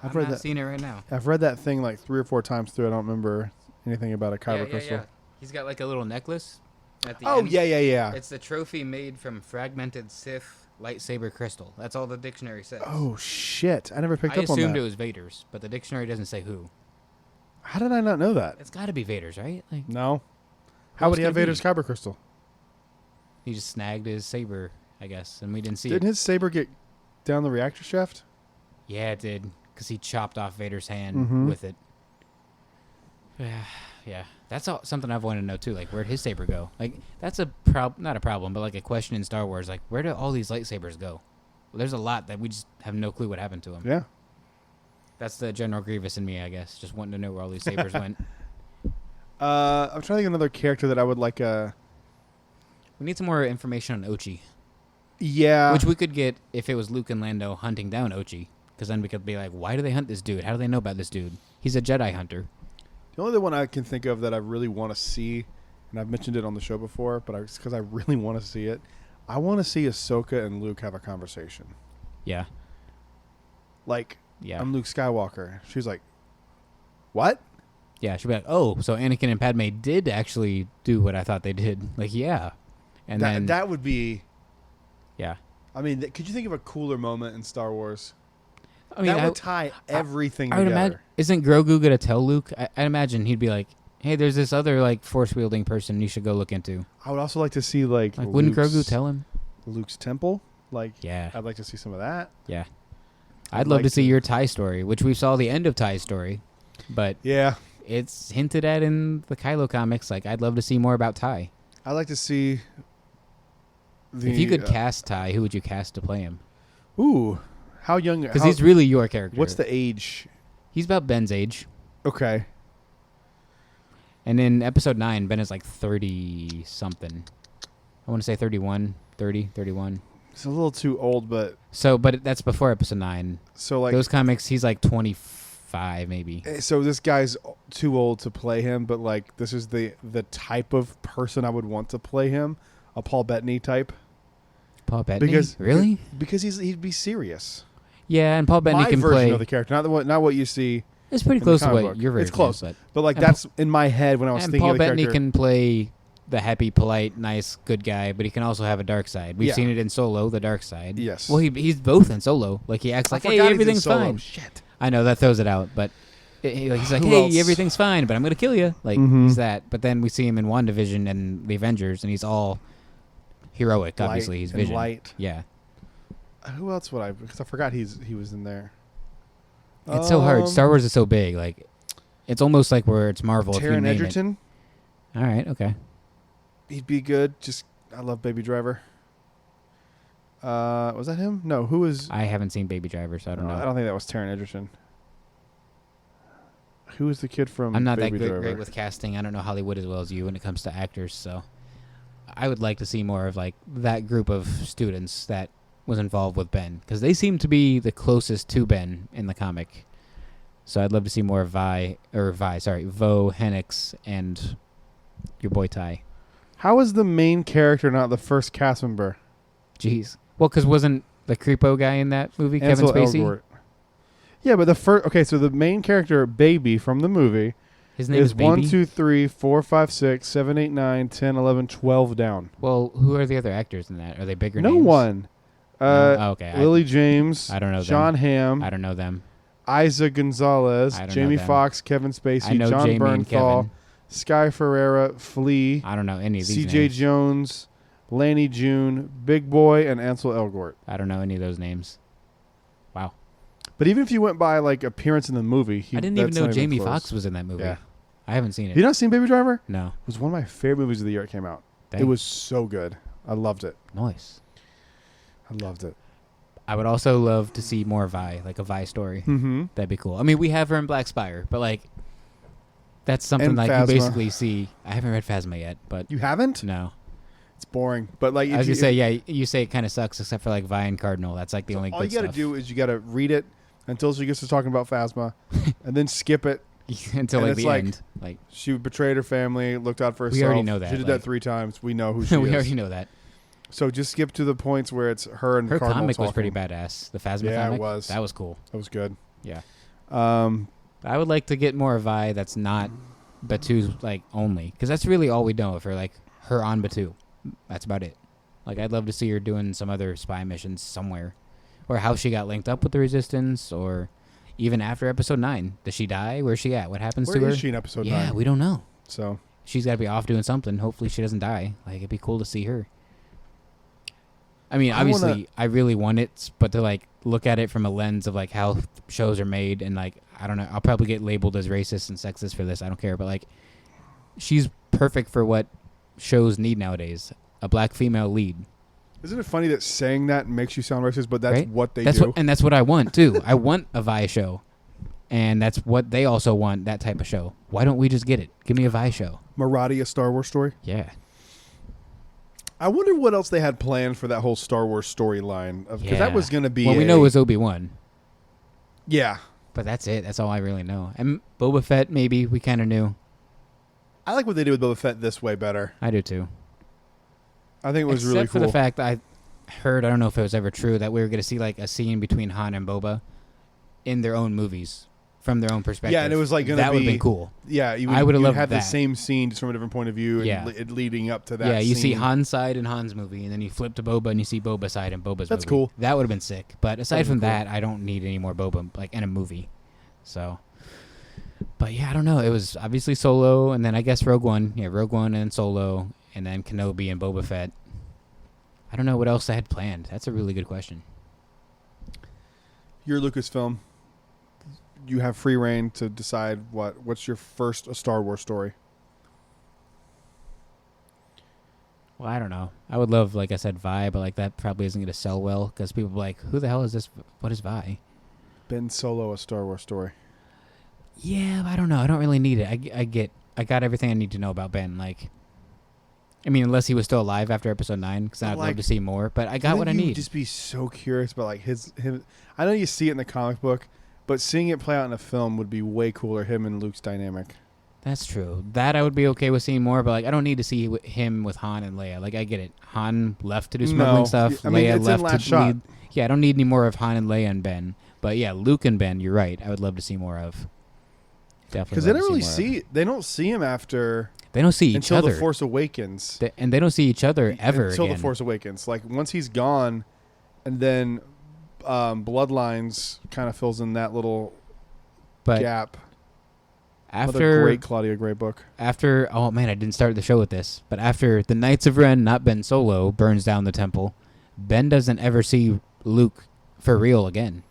I've not seen it right now. I've read that thing like 3 or 4 times through. I don't remember anything about a kyber crystal. Yeah. He's got like a little necklace at the end. Yeah. It's the trophy made from fragmented Sith lightsaber crystal. That's all the dictionary says. Oh, shit. I never picked up on that. I assumed it was Vader's, but the dictionary doesn't say who. How did I not know that? It's got to be Vader's, right? Like, no. How would he have Vader's kyber crystal? He just snagged his saber, I guess, and we didn't see it. Didn't his saber get down the reactor shaft? Yeah, it did, because he chopped off Vader's hand with it. Yeah, that's something I've wanted to know too. Like, where'd his saber go? Like, that's not a problem, but like a question in Star Wars. Like, where do all these lightsabers go? Well, there's a lot that we just have no clue what happened to them. Yeah, that's the General Grievous in me, I guess, just wanting to know where all these sabers went. I'm trying to think of another character that I would like. We need some more information on Ochi. Yeah, which we could get if it was Luke and Lando hunting down Ochi, because then we could be like, why do they hunt this dude? How do they know about this dude? He's a Jedi hunter. The only one I can think of that I really want to see, and I've mentioned it on the show before, but it's because I really want to see it. I want to see Ahsoka and Luke have a conversation. Yeah. Like, I'm Luke Skywalker. She's like, what? Yeah, she'll be like, oh, so Anakin and Padme did actually do what I thought they did. Like, yeah. And then that would be... Yeah. I mean, could you think of a cooler moment in Star Wars? I mean, that would tie everything together. Imagine, isn't Grogu going to tell Luke? I'd imagine he'd be like, hey, there's this other like force-wielding person you should go look into. I would also like to see like wouldn't Grogu tell him? Luke's temple? Like, yeah. I'd like to see some of that. Yeah. I'd love to see your TIE story, which we saw the end of TIE's story. But yeah, it's hinted at in the Kylo comics. Like, I'd love to see more about TIE. I'd like to see... if you could cast TIE, who would you cast to play him? Ooh... How young? Because he's really your character. What's the age? He's about Ben's age. Okay. And in episode 9, Ben is like 30-something. I want to say 31, 30, 31. It's a little too old, but... But that's before episode 9. So, like... Those comics, he's like 24 5 maybe. So this guy's too old to play him, but like this is the type of person I would want to play him, a Paul Bettany type. Paul Bettany? Really? Because he'd be serious. Yeah, and Paul Bettany My can version play. of the character, not what you see. It's pretty in close the to comic what book. your version It's close, is, but like and that's in my head when I was and thinking Paul of the Bettany character. can play the happy, polite, nice, good guy, but he can also have a dark side. We've Yeah. seen it in Solo, the dark side. Yes. Well, he's both in Solo. Like he acts I like, forgot hey, he's in everything's Solo. fine. Shit. I know that throws it out, but he's like, Who hey, else? everything's fine, but I'm gonna kill you. Like Mhm. he's that. But then we see him in WandaVision and the Avengers, and he's all heroic. Obviously, he's and Vision. light. Yeah, Who else would I? Because I forgot he was in there. it's so hard. Star Wars is so big. Like it's almost like where it's Marvel. If you Taron name Egerton. It. All right. Okay. He'd be good. I love Baby Driver. Was that him? No. Who was? I haven't seen Baby Driver, so I don't know. I don't think that was Taron Egerton. Who was the kid from? I'm not Baby that Driver? great with casting. I don't know Hollywood as well as you when it comes to actors. So I would like to see more of like that group of students that was involved with Ben, because they seem to be the closest to Ben in the comic. So I'd love to see more of Vo, Hennix, and your boy Ty. How is the main character not the first cast member? Jeez. Well, because wasn't the creepo guy in that movie Ansel Kevin Spacey? Elgort. Yeah, but the first. Okay, so the main character, Baby, from the movie, His name is Baby? 1, 2, 3, 4, 5, 6, 7, 8, 9, 10, 11, 12 down. Well, who are the other actors in that? Are they bigger No names? one. Oh, okay. Lily James. I don't know them. John Hamm. I don't know them. Isa Gonzalez. I don't know Jamie them. Foxx. Kevin Spacey. I know John Jamie and Bernthal. Kevin. Sky Ferreira. Flea. I don't know any of these C.J. names. Jones. Lanny June. Big Boy. And Ansel Elgort. I don't know any of those names. Wow. But even if you went by like appearance in the movie, I didn't even that's know not Jamie close. Foxx was in that movie. Yeah. I haven't seen it. You not seen Baby Driver? No. It was one of my favorite movies of the year it came out. Dang. It was so good. I loved it. Nice. I loved it. I would also love to see more Vi, like a Vi story. Mm-hmm. That'd be cool. I mean, we have her in Black Spire, but like, that's something And like Phasma. you basically see. I haven't read Phasma yet, but You haven't? no. It's boring. But like, I was gonna say, yeah, you say it kind of sucks, except for like Vi and Cardinal. That's like the only all good you got to stuff. do is you got to read it until she gets to talking about Phasma, and then skip it. Until and like it's the like- end. Like She betrayed her family, looked out for herself. We already know that, She did like- that 3 times. We know who she we is. already know that. So just skip to the points where it's her and Her Cardinal comic was talking. pretty badass. The Phasma Yeah, it comic. was. That was cool. That was good. Yeah. Um, I would like to get more of Vi that's not Batu's like only, because that's really all we know of her. Like her on Batu. That's about it. Like I'd love to see her doing some other spy missions somewhere, or how she got linked up with the Resistance, or even after Episode 9. Does she die? Where's she at? What happens where to her? is she in episode 9? Yeah, we don't know. So She's got to be off doing something. Hopefully she doesn't die. Like it'd be cool to see her. I mean, obviously, I really want it, but to like look at it from a lens of like how shows are made, and like I don't know, I'll probably get labeled as racist and sexist for this. I don't care, but like, she's perfect for what shows need nowadays: a black female lead. isn't it funny that saying that makes you sound racist, but that's Right? what they That's do? and that's what I want too. I want a Vi show, and that's what they also want. That type of show. Why don't we just get it? Give me a Vi show. Marathi, a Star Wars story. Yeah. I wonder what else they had planned for that whole Star Wars storyline, because that was going to be. Well, we know it was Obi-Wan. Yeah, But that's it. That's all I really know. And Boba Fett, maybe. We kind of knew. I like what they did with Boba Fett this way better. I do too. I think it was Except really for cool. the fact that I heard, I don't know if it was ever true, that we were going to see like a scene between Han and Boba in their own movies, from their own perspective. Yeah, and it was like going to be that would have been cool. Yeah, I would've loved have that. the same scene just from a different point of view, and Yeah. it leading up to that. Yeah, you see scene. Han's side in Han's movie, and then you flip to Boba and you see Boba's side in Boba's movie. That's cool. That would have been sick. But aside That'd from been cool. that, I don't need any more Boba like in a movie. So, but yeah, I don't know. It was obviously Solo, and then I guess Rogue One. Yeah, Rogue One and Solo, and then Kenobi and Boba Fett. I don't know what else I had planned. That's a really good question. You're Lucasfilm. You have free reign to decide what's your first Star Wars story. Well, I don't know. I would love, like I said, Vi, but like that probably isn't going to sell well because people are like, "Who the hell is this? What is Vi?" Ben Solo, a Star Wars story. Yeah, I don't know. I don't really need it. I got everything I need to know about Ben. Like, I mean, unless he was still alive after Episode 9, because I'd love to see more. But I got what I need. Just be so curious about like him. I know you see it in the comic book, But seeing it play out in a film would be way cooler. Him and Luke's dynamic. That's true. That I would be okay with seeing more, but like I don't need to see him with Han and Leia. Like I get it. Han left to do smuggling stuff. I mean, Leia it's left in to Last Shot. lead. Yeah, I don't need any more of Han and Leia and Ben. But yeah, Luke and Ben, you're right. I would love to see more of. Definitely. Because they don't really see. They don't see him after. They don't see each until other The Force Awakens. And they don't see each other ever until again. The Force Awakens. Like once he's gone, and then Bloodlines kind of fills in that little gap. After another great Claudia Gray book. After oh man, I didn't start the show with this, but after the Knights of Ren, not Ben Solo, burns down the temple, Ben doesn't ever see Luke for real again.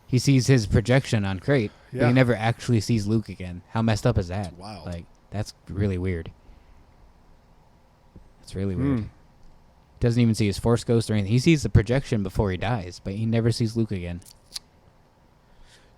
He sees his projection on Crate, but he never actually sees Luke again. How messed up is that? Wow. Like that's really weird. It's really weird. Doesn't even see his Force ghost or anything. He sees the projection before he dies, but he never sees Luke again.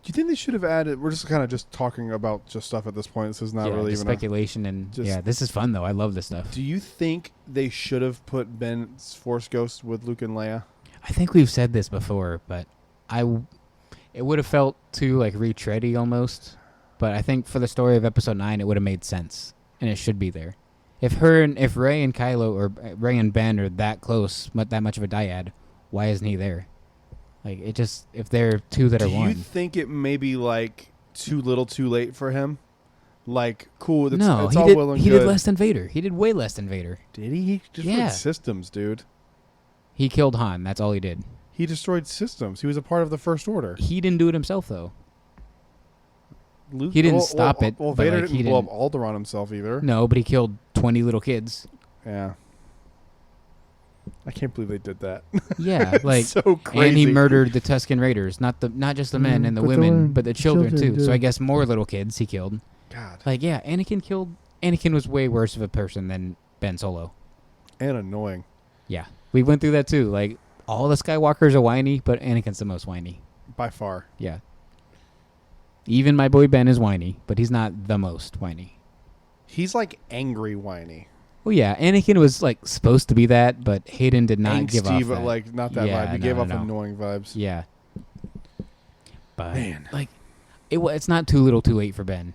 Do you think they should have added? We're just kind of just talking about just stuff at this point. This is not really even speculation, and this is fun though. I love this stuff. Do you think they should have put Ben's Force ghost with Luke and Leia? I think we've said this before, but it would have felt too like retready almost. But I think for the story of Episode 9, it would have made sense, and it should be there. If Rey and Kylo or Rey and Ben are that close, that much of a dyad, why isn't he there? Like it just if they're two that are one. Do you think it may be like too little, too late for him? Like cool, it's all well and good. He did less than Vader. He did way less than Vader. Did he? He destroyed systems, dude. He killed Han. That's all he did. He destroyed systems. He was a part of the First Order. He didn't do it himself though. Luke, he didn't stop it. Well, Vader didn't blow up Alderaan himself either. No, but he killed 20 little kids. Yeah. I can't believe they did that. Yeah, like so crazy. And he murdered the Tusken Raiders, not just the men and the women, but the children too. Dude. So I guess more little kids he killed. God. Like yeah, Anakin was way worse of a person than Ben Solo. And annoying. Yeah. We went through that too. Like all the Skywalkers are whiny, but Anakin's the most whiny. By far. Yeah. Even my boy Ben is whiny, but he's not the most whiny. He's like angry whiny. Well, yeah, Anakin was like supposed to be that, but Hayden did not give off that. Like not that vibe. He gave off annoying vibes. Yeah. But man, like it's not too little, too late for Ben.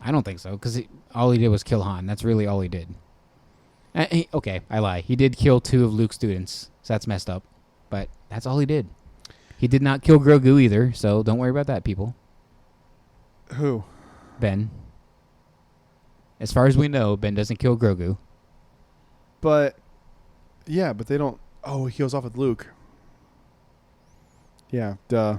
I don't think so, because all he did was kill Han. That's really all he did. Okay, I lie. He did kill 2 of Luke's students, so that's messed up. But that's all he did. He did not kill Grogu either, so don't worry about that, people. Who? Ben. As far as we know, Ben doesn't kill Grogu. But, yeah, but they don't... Oh, he goes off with Luke. Yeah, duh.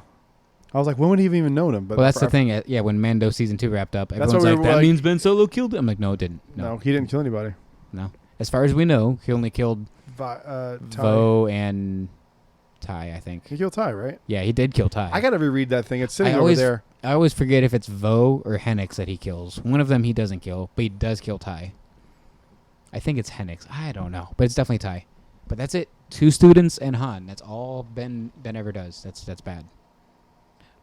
I was like, when would he have even known him? But well, that's the thing. Yeah, when Mando Season 2 wrapped up, everyone's like, that means Ben Solo killed him. I'm like, no, it didn't. No, he didn't kill anybody. No. As far as we know, he only killed Vo and Ty, I think. He killed Ty, right? Yeah, he did kill Ty. I got to reread that thing. It's sitting over there. I always forget if it's Vo or Hennix that he kills. One of them he doesn't kill, but he does kill Ty. I think it's Hennix. I don't know, but it's definitely Ty. But that's it. 2 students and Han. That's all Ben ever does. That's bad.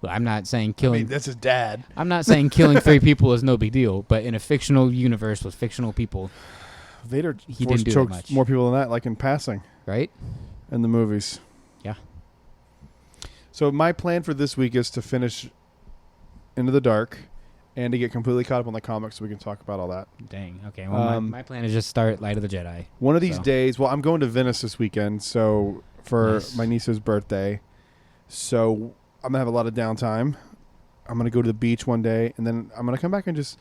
Well, I'm not saying killing... I mean, that's his dad. I'm not saying killing 3 people is no big deal, but in a fictional universe with fictional people... Vader he didn't do choked much. More people than that, like in passing. Right? In the movies. Yeah. So my plan for this week is to finish Into the Dark and to get completely caught up on the comics so we can talk about all that. Dang. Okay. Well, my plan is just start Light of the Jedi. One of these days, well, I'm going to Venice this weekend, so for my niece's birthday. So I'm going to have a lot of downtime. I'm going to go to the beach one day, and then I'm going to come back and just...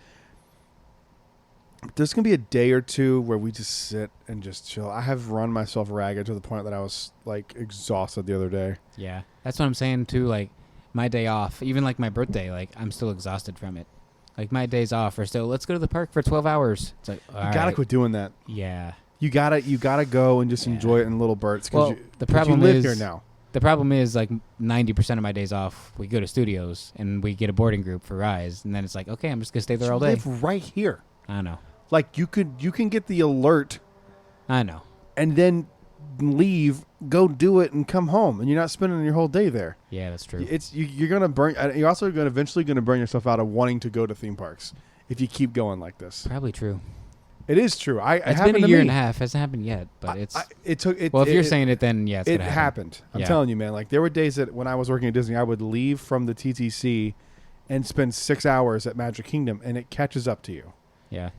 There's going to be a day or two where we just sit and just chill. I have run myself ragged to the point that I was, like, exhausted the other day. Yeah. That's what I'm saying, too. Like, my day off, even, like, my birthday, like, I'm still exhausted from it. Like, my days off are still, let's go to the park for 12 hours. It's like, all you got to quit doing that. Yeah. You gotta go and just enjoy it in little bursts. Well, the problem you live is, here now. The problem is, like, 90% of my days off, we go to studios, and we get a boarding group for Rise, and then it's like, okay, I'm just going to stay there all day. Live right here. I know. Like, you can get the alert. I know. And then leave, go do it, and come home, and you're not spending your whole day there. Yeah, that's true. You're gonna burn. You're also eventually gonna burn yourself out of wanting to go to theme parks if you keep going like this. Probably true. It is true. It's been a year and a half. Hasn't happened yet, but it took. Well, if you're saying it, then yeah, it's it gonna happen. happened. I'm telling you, man. Like there were days that when I was working at Disney, I would leave from the TTC and spend 6 hours at Magic Kingdom, and it catches up to you. Yeah,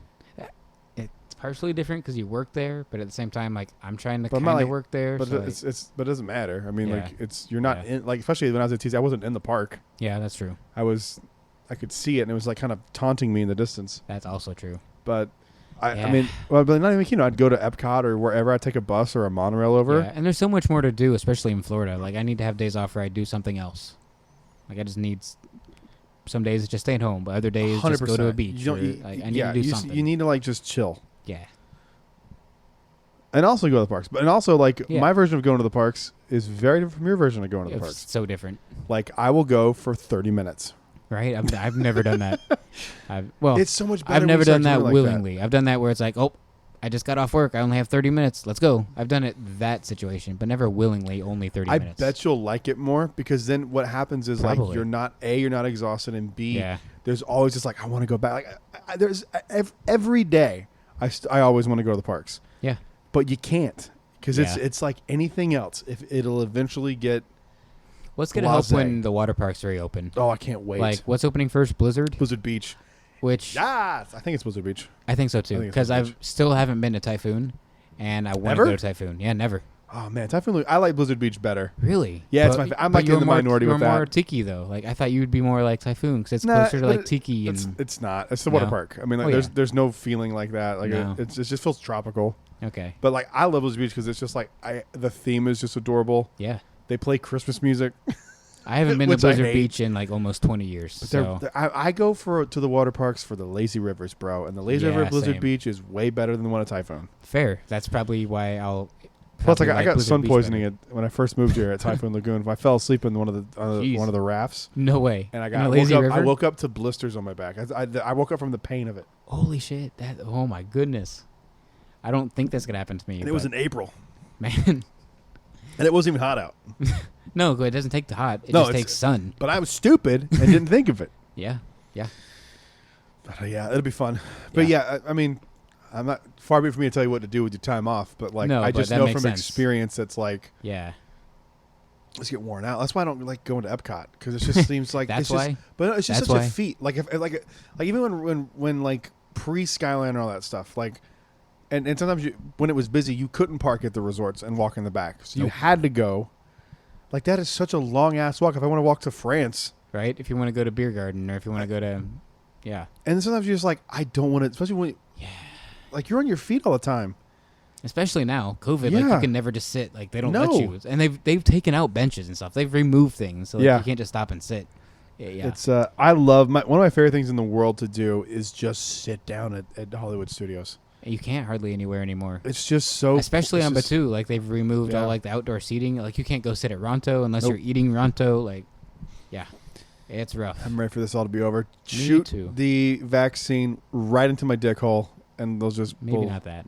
it's partially different because you work there, but at the same time, like I'm trying to kind of work there. But so but it doesn't matter. I mean, like you're not in, like, especially when I was at TTC, I wasn't in the park. Yeah, that's true. I could see it, and it was like kind of taunting me in the distance. That's also true. But I mean, well, but not even, I'd go to Epcot or wherever. I'd take a bus or a monorail over. Yeah, and there's so much more to do, especially in Florida. Like I need to have days off where I do something else. Like I just need some days just stay at home, but other days 100%. Just go to a beach. I need to do something. You need to like just chill. Yeah. And also go to the parks. And also, like, my version of going to the parks is very different from your version of going to the parks. It's so different. Like, I will go for 30 minutes. Right? I've never done that. It's so much better. I've never done that willingly. I've done that where it's like, oh, I just got off work. I only have 30 minutes. Let's go. I've done it that situation, but never willingly only 30 minutes. I bet you'll like it more because then what happens is like you're not exhausted, and B, there's always just like, I want to go back. Like there's every day I always want to go to the parks. Yeah. But you can't because it's like anything else. If it'll eventually get. What's going to help when the water parks reopen? Oh, I can't wait. Like, what's opening first? Blizzard Beach. Which I think it's Blizzard Beach. I think so too because I still haven't been to Typhoon, and I want to go to Typhoon. Yeah, never. Oh man, Typhoon! I like Blizzard Beach better. Really? Yeah, it's I'm like in the minority with that. You're more Tiki though. Like I thought you'd be more like Typhoon because it's closer to like Tiki. It's not. It's the water park. I mean, like there's no feeling like that. Like it just feels tropical. Okay. But like I love Blizzard Beach because it's just like the theme is just adorable. Yeah. They play Christmas music. I haven't been to Blizzard Beach in like almost 20 years. But I go to the water parks for the lazy rivers, bro. And the lazy river at Blizzard Beach is way better than the one at Typhoon. Fair. That's probably why I'll. Plus, I got sun poisoning when I first moved here at Typhoon Lagoon. I fell asleep in one of the rafts. No way. And I woke up to blisters on my back. I woke up from the pain of it. Holy shit! Oh my goodness. I don't think that's gonna happen to me. And it was in April, man. And it wasn't even hot out. No, it doesn't take the hot. It just takes sun. But I was stupid and didn't think of it. Yeah. But, it'll be fun. But I mean, I'm not far be it for me to tell you what to do with your time off. But like, I just know from experience that's like, let's get worn out. That's why I don't like going to Epcot because it just seems like that's why. But it's just such a feat. Like even when like pre-Skyline and all that stuff, like. And sometimes when it was busy, you couldn't park at the resorts and walk in the back. So you had to go. Like, that is such a long-ass walk. If I want to walk to France. Right? If you want to go to Beer Garden or if you want to go to... Yeah. And sometimes you're just like, I don't want to... Especially when... Like, you're on your feet all the time. Especially now. COVID. Like, you can never just sit. Like, they don't let you. And they've taken out benches and stuff. They've removed things. So, you can't just stop and sit. Yeah. It's, I love... one of my favorite things in the world to do is just sit down at Hollywood Studios. You can't hardly anywhere anymore. It's just so... Especially on Batu. Like, they've removed all, like, the outdoor seating. Like, you can't go sit at Ronto unless you're eating Ronto. Like, it's rough. I'm ready for this all to be over. Shoot the vaccine right into my dick hole, and they'll just... Maybe not that.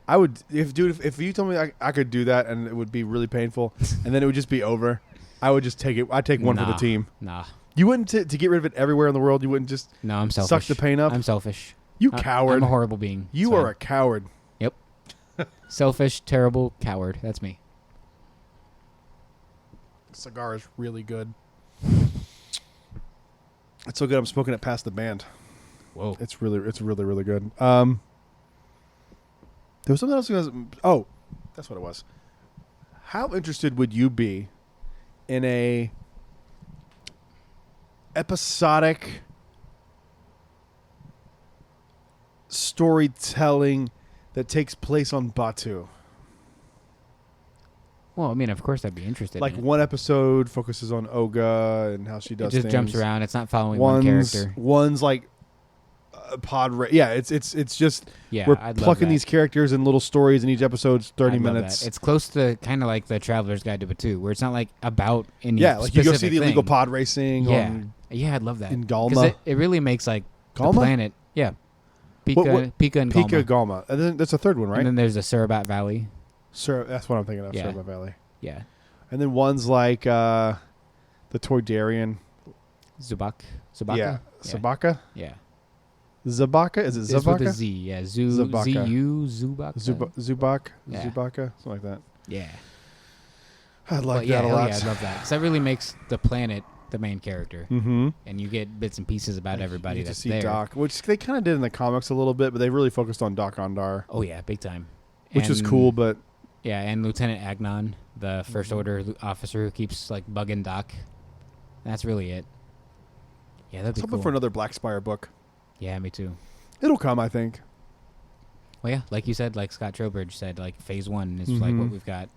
I would... If you told me I could do that, and it would be really painful, and then it would just be over, I would just take it. I'd take one for the team. Nah. You wouldn't... To get rid of it everywhere in the world, you wouldn't just... No, I'm selfish. Suck the pain up? I'm selfish. You coward. I'm a horrible being. You are a coward. Yep. Selfish, terrible coward. That's me. Cigar is really good. It's so good I'm smoking it past the band. Whoa. It's really good. There was something else. That's what it was. How interested would you be in a episodic storytelling that takes place on Batu? Well, I mean, of course I'd be interested. Like one episode focuses on Oga and how she does things. It just jumps around. It's not following one character. One's like pod race. Yeah, it's just we're plucking these characters in little stories in each episode's 30 minutes. It's close to kind of like the Traveler's Guide to Batu, where it's not like about any like you go see the illegal pod racing. I'd love that in Galma. It really makes like Galma? The planet. Yeah, Pika and Galma. Pika Galma. And then that's a third one, right? And then there's the Surabat Valley. That's what I'm thinking of. Surabat Valley. Yeah. And then one's like the Toydarian. Zubaka. Yeah. Sabaka? Yeah. Zabaka? Is it It's with a Zabaka? Z. Yeah, Zabaka. Z-U, Zubaka. Zubak? Yeah. Zubaka? Something like that. Yeah. I like yeah, that a hell lot. yeah, I love that. 'Cause that really makes the planet the main character. Mm-hmm. And you get bits and pieces about everybody you get that's to see there. Doc, which they kind of did in the comics a little bit, but they really focused on Doc Ondar, Oh, yeah, big time. which is And- cool, but Yeah, and Lieutenant Agnon, the First Order officer who keeps, like, bugging Doc. That's really it. Yeah, that'd be something cool. for another Black Spire book. Yeah, me too. It'll come, I think. Well, yeah, like you said, like Scott Trowbridge said, like phase 1 is like Mhm. what we've got.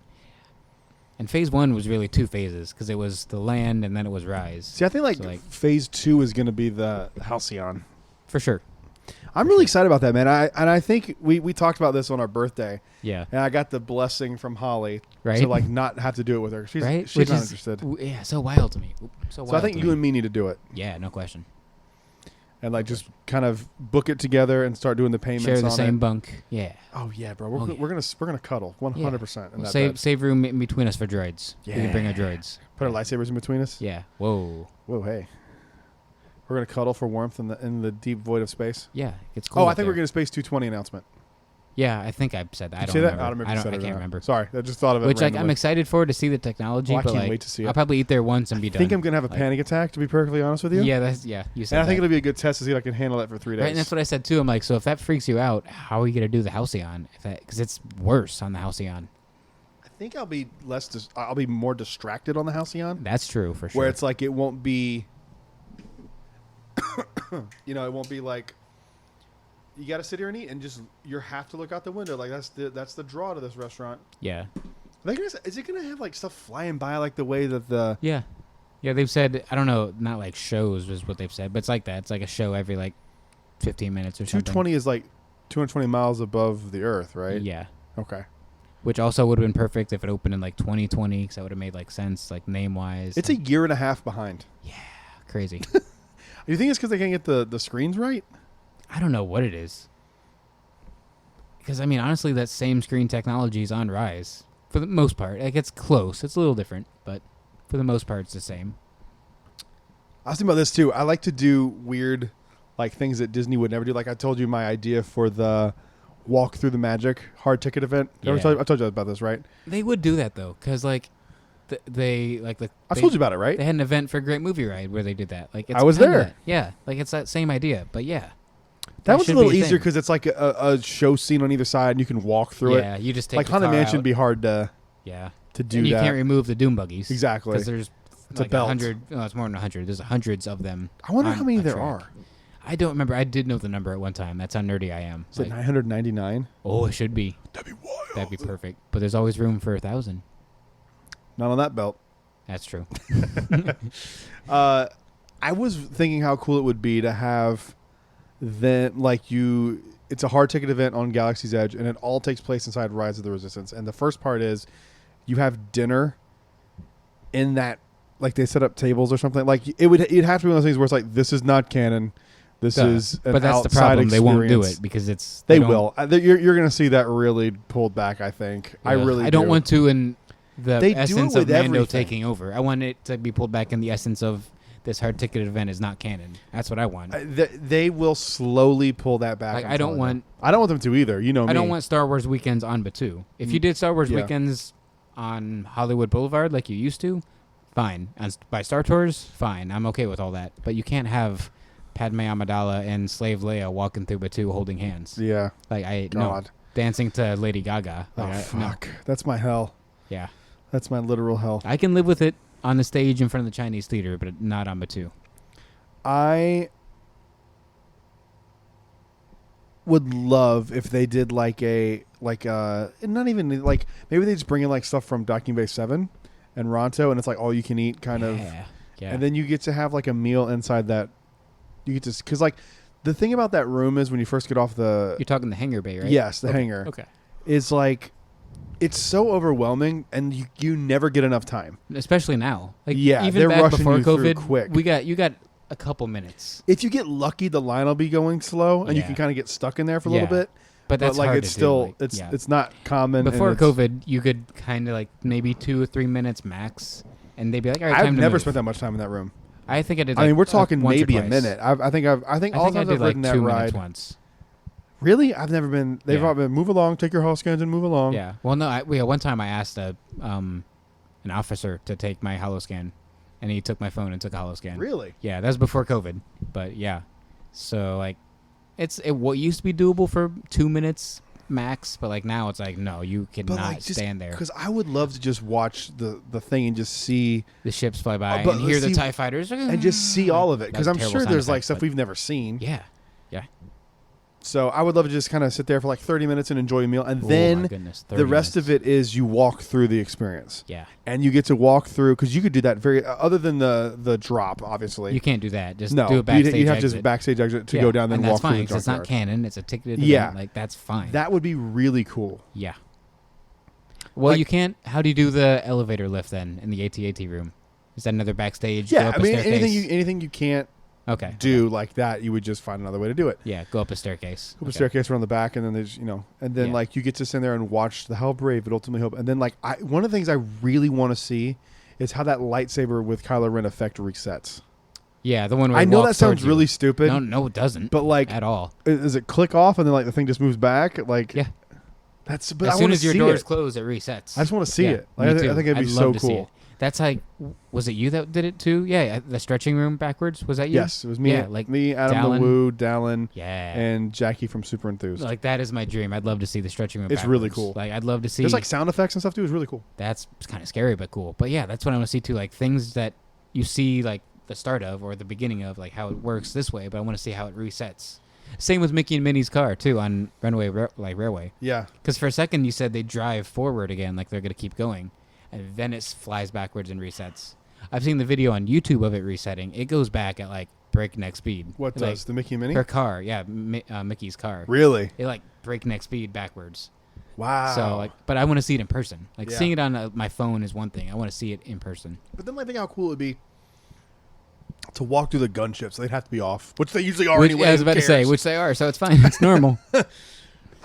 And phase 1 was really 2 phases because it was the land and then it was Rise. See, I think like, So, phase 2 is going to be the Halcyon. for sure. I'm really excited about that, man. I think we talked about this on our birthday, Yeah. and I got the blessing from Holly Right? to like not have to do it with her. She's Right? she's Which not is- interested. Yeah, so wild to me. So wild So I think to you me. and me need to do it, Yeah, no question. and like just kind of book it together and start doing the payments. Share the on same it. bunk. Yeah. Oh yeah, bro. We're, Oh, gonna, yeah. we're gonna cuddle 100%. in We'll that save bed. save room in between us for droids. We can bring our droids. Put our lightsabers in between us. Yeah. Whoa. Whoa, hey. We're gonna cuddle for warmth in the deep void of space. Yeah, it's cool. Oh, I up think there. we're getting a Space 220 announcement. Yeah, I think I said that. I Did don't you say remember. that? I don't remember. if you said it or can't not. remember. Sorry, I just thought of it. Which like, I'm randomly. excited for to see the technology. Well, I but can't like, wait to see it. I'll probably eat there once and be I done. think I'm gonna have a Like, panic attack. To be perfectly honest with you. Yeah, you said And I that. think it'll be a good test to see if I can handle it for 3 days. Right, and that's what I said too. I'm like, so if that freaks you out, how are you gonna do the Halcyon? Because it's worse on the Halcyon. I think I'll be I'll be more distracted on the Halcyon, That's true for sure. where it's like it won't be. It won't be like. You got to sit here and eat, and just you have to look out the window. Like that's the draw to this restaurant. yeah, Is it gonna have like stuff flying by like the way that the yeah. They've said I don't know, not like shows is what they've said, but it's like that. It's like a show every like 15 minutes or something. 220 is like 220 miles above the Earth, right? Yeah. Okay. Which also would have been perfect if it opened in like 2020, because that would have made like sense, like name wise. It's a year and a half behind. crazy. You think it's because they can't get the screens right? I don't know what it is. Because I mean, honestly, that same screen technology is on Rise for the most part. Like it's close. It's a little different, but for the most part, it's the same. I was thinking about this too. I like to do weird, like things that Disney would never do. Like I told you my idea for the Walk Through the Magic hard ticket event. Yeah. I told you about this, right? They would do that though, because like I've told you about it, right? They had an event for Great Movie Ride where they did that. Like it's I was kinda there. that. Yeah, like it's that same idea, but yeah. That was a should little be easier thing. because it's like a show scene on either side, and you can walk through it. Yeah, you just take Like the Haunted car Mansion out. would be hard to Yeah, do and you that. can't remove the Doom buggies. Exactly. Because there's It's a like belt. 100. Oh, it's more than 100. There's hundreds of them. I wonder on how many a there track. are. I don't remember. I did know the number at one time. That's how nerdy I am. Is it 999? Oh, it should be. That'd be wild. That'd be perfect. But there's always room for 1,000. Not on that belt. That's true. I was thinking how cool it would be to have it's a hard ticket event on Galaxy's Edge, and it all takes place inside Rise of the Resistance. And the first part is you have dinner in that, like they set up tables or something. Like it'd have to be one of those things where it's like, this is not canon. This is an but that's the outside problem. They won't do experience. it because it's. They don't- will. You're going to see that really pulled back, I think. I Ugh, really I don't do. want to in the They do essence it of with Mando everything. taking over. I want it to be pulled back in the essence of this hard ticket event is not canon. That's what I want. They will slowly pull that back. Like, I'm I don't telling want- you. I don't want them to either. You know me. I don't want Star Wars weekends on Batuu. If you did Star Wars Yeah. weekends on Hollywood Boulevard like you used to, fine. By Star Tours, fine. I'm okay with all that. But you can't have Padme Amidala and Slave Leia walking through Batuu holding hands. Yeah. Like no, God. dancing to Lady Gaga. Oh, Like, no. fuck. That's my hell. Yeah, That's my literal hell. I can live with it on the stage in front of the Chinese theater, but not on Batuu. I would love if they did not even like maybe they just bring in like stuff from Docking Bay 7 and Ronto, and it's like all you can eat kind of, Yeah. and then you get to have like a meal inside that. You get to, because like the thing about that room is when you first get off the You're talking the hangar bay, right? yes the Okay. hangar Okay. is like it's so overwhelming and you never get enough time. Especially now. Like Yeah, even they're back rushing before you through COVID, quick. you got a couple minutes. If you get lucky, the line will be going slow, and you Yeah. can kind of get stuck in there for a little Yeah. bit. But that's like hard it's to still do. Like, it's not common. and before it's- COVID, you could kind of like maybe 2 or 3 minutes max, and they'd be like, "All right, I've time to never move." spent that much time in that room. I think I did. I mean, we're talking once or maybe a twice. minute. I think all I times did I've ridden that 2 ride. minutes once. Really, I've never been. They've all been move along, take your hall scans, and move along. Yeah. Well, no. One time I asked an officer to take my hollow scan, and he took my phone and took a hollow scan. Really? Yeah, that was before COVID, but yeah. So like, what used to be doable for 2 minutes max, but like now it's like no, you cannot stand there. Because I would love to just watch the thing and just see the ships fly by and hear the TIE fighters and just see all of it. Because I'm sure there's like effect, stuff we've never seen. Yeah. Yeah. So I would love to just kind of sit there for like 30 minutes and enjoy a meal, and then the rest of it is you walk through the experience. Yeah, and you get to walk through because you could do that other than the drop, obviously. You can't do that. Just no, do a backstage you have exit. just backstage exit to go down and walk fine, through the junkyard. It's not canon. It's a ticketed event. Like that's fine. That would be really cool. Yeah. Well, you can't. How do you do the elevator lift then in the AT-AT room? Is that another backstage? Yeah, go up a staircase? anything you can't. Do like that, you would just find another way to do it. Yeah, go up a staircase. Go up a staircase around the back, and then there's like you get to sit there and watch the How Brave But Ultimately Hope, and then like one of the things I really want to see is how that lightsaber with Kylo Ren effect resets. Yeah, the one where I know that sounds really stupid. No, it doesn't. But like at all. Does it click off and then like the thing just moves back? Like yeah, that's. But as soon as your doors close, it resets. I just want to see it. Like, I think it'd be so cool. That's like, was it you that did it too? Yeah, the stretching room backwards. Was that you? Yes, it was me. Yeah, like me, Adam Dallin. LeWoo, Dallin, yeah, and Jackie from Super Enthused. Like that is my dream. I'd love to see the stretching room. It's backwards. really cool. Like I'd love to see. There's like sound effects and stuff too. It's really cool. That's kind of scary but cool. But yeah, that's what I want to see too. Like things that you see like the start of or the beginning of, like how it works this way. But I want to see how it resets. Same with Mickey and Minnie's car too on Runaway Railway. Yeah. Because for a second you said they drive forward again, like they're gonna keep going. And then it flies backwards and resets. I've seen the video on YouTube of it resetting. It goes back at like breakneck speed. What does the Mickey and Minnie? Her car, yeah, Mickey's car. Really? It like breakneck speed backwards. Wow. So like, but I want to see it in person. Like seeing it on my phone is one thing. I want to see it in person. But then I think how cool it would be to walk through the gunships. They'd have to be off, which they usually are anyway. I was about to say, which they are, so it's fine. It's normal.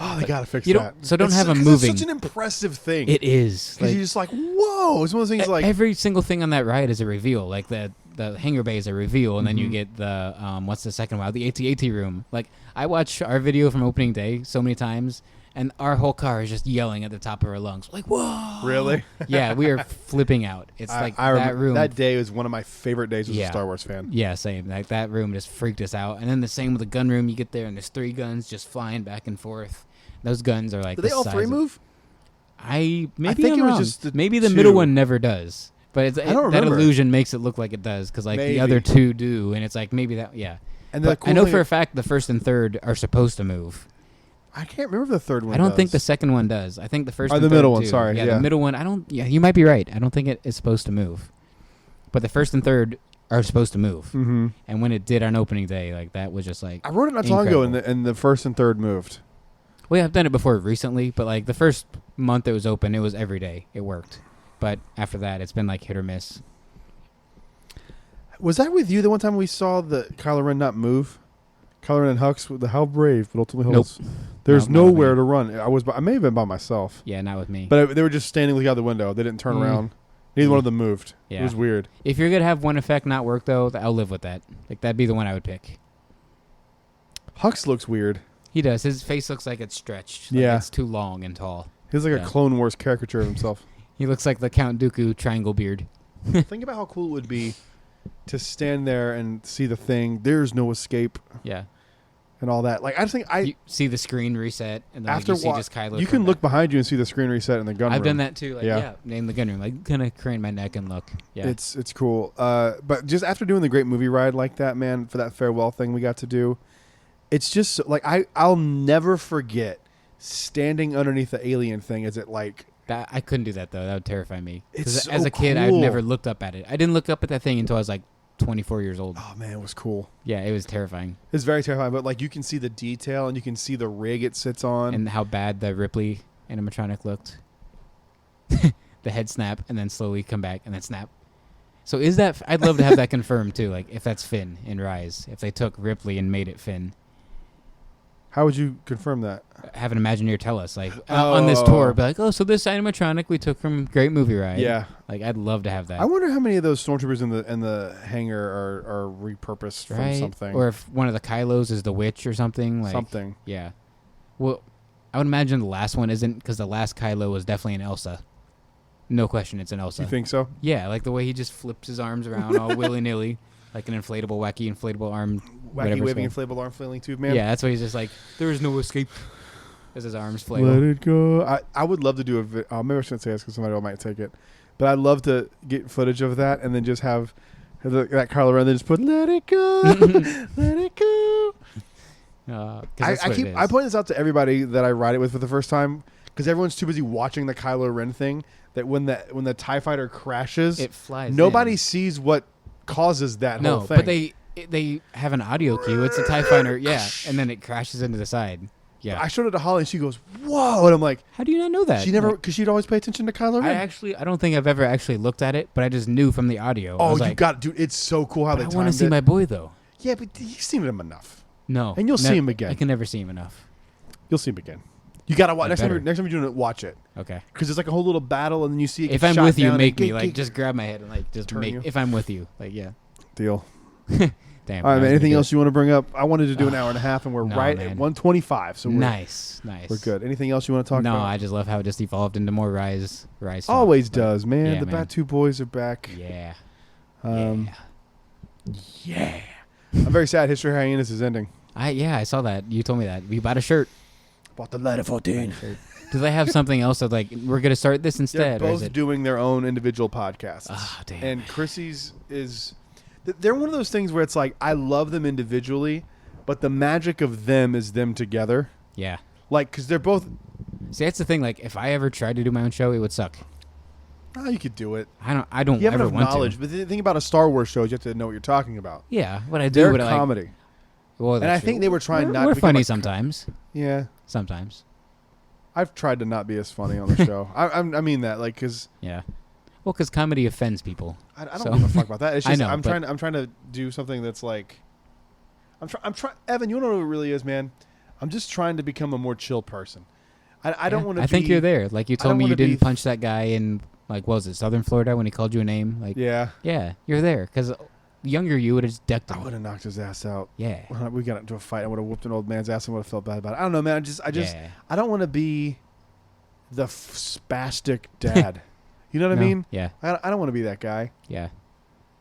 Oh, they gotta fix that. So don't have them moving. It's such an impressive thing. It is. Because you're just like, whoa! It's one of those things like every single thing on that ride is a reveal. Like the hangar bay is a reveal, and then you get the what's the second one? The AT-AT room. Like I watch our video from opening day so many times, and our whole car is just yelling at the top of our lungs, like whoa! Really? Yeah, we are flipping out. It's like I that room. That day was one of my favorite days as a Star Wars fan. Yeah, same. Like that room just freaked us out. And then the same with the gun room. You get there, and there's 3 guns just flying back and forth. Those guns are like. Do they all 3 move? I think it was just maybe the middle one never does, but that remember. illusion makes it look like it does because like the other 2 do, and it's like maybe that And but I know for a fact the first and third are supposed to move. I can't remember if the third one. I don't think the second one does. I think the first and the third middle one. too. Sorry, the middle one. I don't. Yeah, you might be right. I don't think it is supposed to move, but the first and third are supposed to move. Mm-hmm. And when it did on opening day, like that was just like I wrote it not so long ago, and the first and third moved. Well, yeah, I've done it before recently, but like the first month it was open, it was every day. It worked. But after that, it's been like hit or miss. Was that with you the one time we saw the Kylo Ren not move? Kylo Ren and Hux with the How Brave But Ultimately Holds. Nope. There's nowhere to run. I may have been by myself. Yeah, not with me. But they were just standing looking out the window. They didn't turn around. Neither one of them moved. Yeah. It was weird. If you're going to have one effect not work, though, I'll live with that. Like that'd be the one I would pick. Hux looks weird. He does. His face looks like it's stretched. Like it's too long and tall. He's like a Clone Wars caricature of himself. He looks like the Count Dooku triangle beard. Think about how cool it would be to stand there and see the thing. There's no escape. Yeah. And all that. Like I just think you see the screen reset, and then after you see just Kylo. You can look behind you and see the screen reset in the gun room. I've done that too. Like, name the gun room. Like, kind of crane my neck and look. Yeah, it's cool. But just after doing the great movie ride like that, man, for that farewell thing we got to do, it's just like I'll never forget standing underneath the alien thing. Is it like that? I couldn't do that though. That would terrify me. It's as a kid, I'd never looked up at it. I didn't look up at that thing until I was like 24 years old. Oh man, it was cool. Yeah, it was terrifying. It's very terrifying, but like you can see the detail and you can see the rig it sits on and how bad the Ripley animatronic looked. The head snap and then slowly come back and then snap. So is that? I'd love to have that confirmed too. Like if that's Finn in Rise, if they took Ripley and made it Finn. How would you confirm that? Have an Imagineer tell us, like, on this tour, be like, oh, so this animatronic we took from Great Movie Ride. Yeah. Like, I'd love to have that. I wonder how many of those stormtroopers in the hangar are repurposed from something. Or if one of the Kylos is the witch or something. Like, something. Yeah. Well, I would imagine the last one isn't, because the last Kylo was definitely an Elsa. No question, it's an Elsa. You think so? Yeah, like the way he just flips his arms around all willy-nilly, like an wacky inflatable arm. Wacky waving inflatable arm flailing tube man. Yeah, that's why he's just like, there is no escape as his arms flail. Let it go. I would love to do maybe I shouldn't say this because somebody might take it. But I'd love to get footage of that and then just have that Kylo Ren and then just put let it go, let it go. I point this out to everybody that I ride it with for the first time because everyone's too busy watching the Kylo Ren thing that when the TIE fighter crashes, it flies. Nobody sees what causes that whole thing. But they have an audio cue. It's a TIE fighter, yeah, and then it crashes into the side. Yeah, I showed it to Holly and she goes, "Whoa!" And I'm like, "How do you not know that?" She never, because she'd always pay attention to Kylo Ren. I don't think I've ever actually looked at it, but I just knew from the audio. Oh, you got it, dude! It's so cool how they timed it. I want to see my boy though. Yeah, but you've seen him enough. No, and you'll see him again. I can never see him enough. You'll see him again. You gotta watch next time you're doing it. Watch it. Okay. Because it's like a whole little battle, and then you see. If I'm with you, make me like just grab my head and like just make. If I'm with you, like yeah. Deal. Damn. All right, man. Anything else you want to bring up? I wanted to do an hour and a half, and we're right at 1:25. So nice. We're good. Anything else you want to talk about? No, I just love how it just evolved into more Rise. Always does, man. The Batu boys are back. Yeah. Yeah. I'm very sad. History of Hyenas is ending. I saw that. You told me that. We bought a shirt. Bought the letter 14. Do they have something else that like we're gonna start this instead? They're both doing their own individual podcasts. Ah, damn. And Chrissy's is. They're one of those things where it's like I love them individually, but the magic of them is them together. Yeah. Like, because they're both. See, that's the thing. Like, if I ever tried to do my own show, it would suck. Oh, you could do it. I don't. You have ever enough want knowledge, but the thing about a Star Wars show is you have to know what you're talking about. Yeah, what I do. They're comedy. Well, and I think they were trying not. We're to funny sometimes. Yeah. Sometimes. I've tried to not be as funny on the show. I mean that, like, because. Yeah. Well, because comedy offends people. I don't give a fuck about that. It's just I know, I'm trying to do something that's like. I'm trying. Evan, you know what it really is, man. I'm just trying to become a more chill person. I don't want to. I think you're there. Like you told me, you didn't punch that guy in like what was it, Southern Florida when he called you a name? Like yeah, you're there because younger you would have just decked him. I would have knocked his ass out. Yeah, when we got into a fight. I would have whooped an old man's ass and would have felt bad about it. I don't know, man. I don't want to be the spastic dad. You know what I mean? Yeah. I don't want to be that guy. Yeah.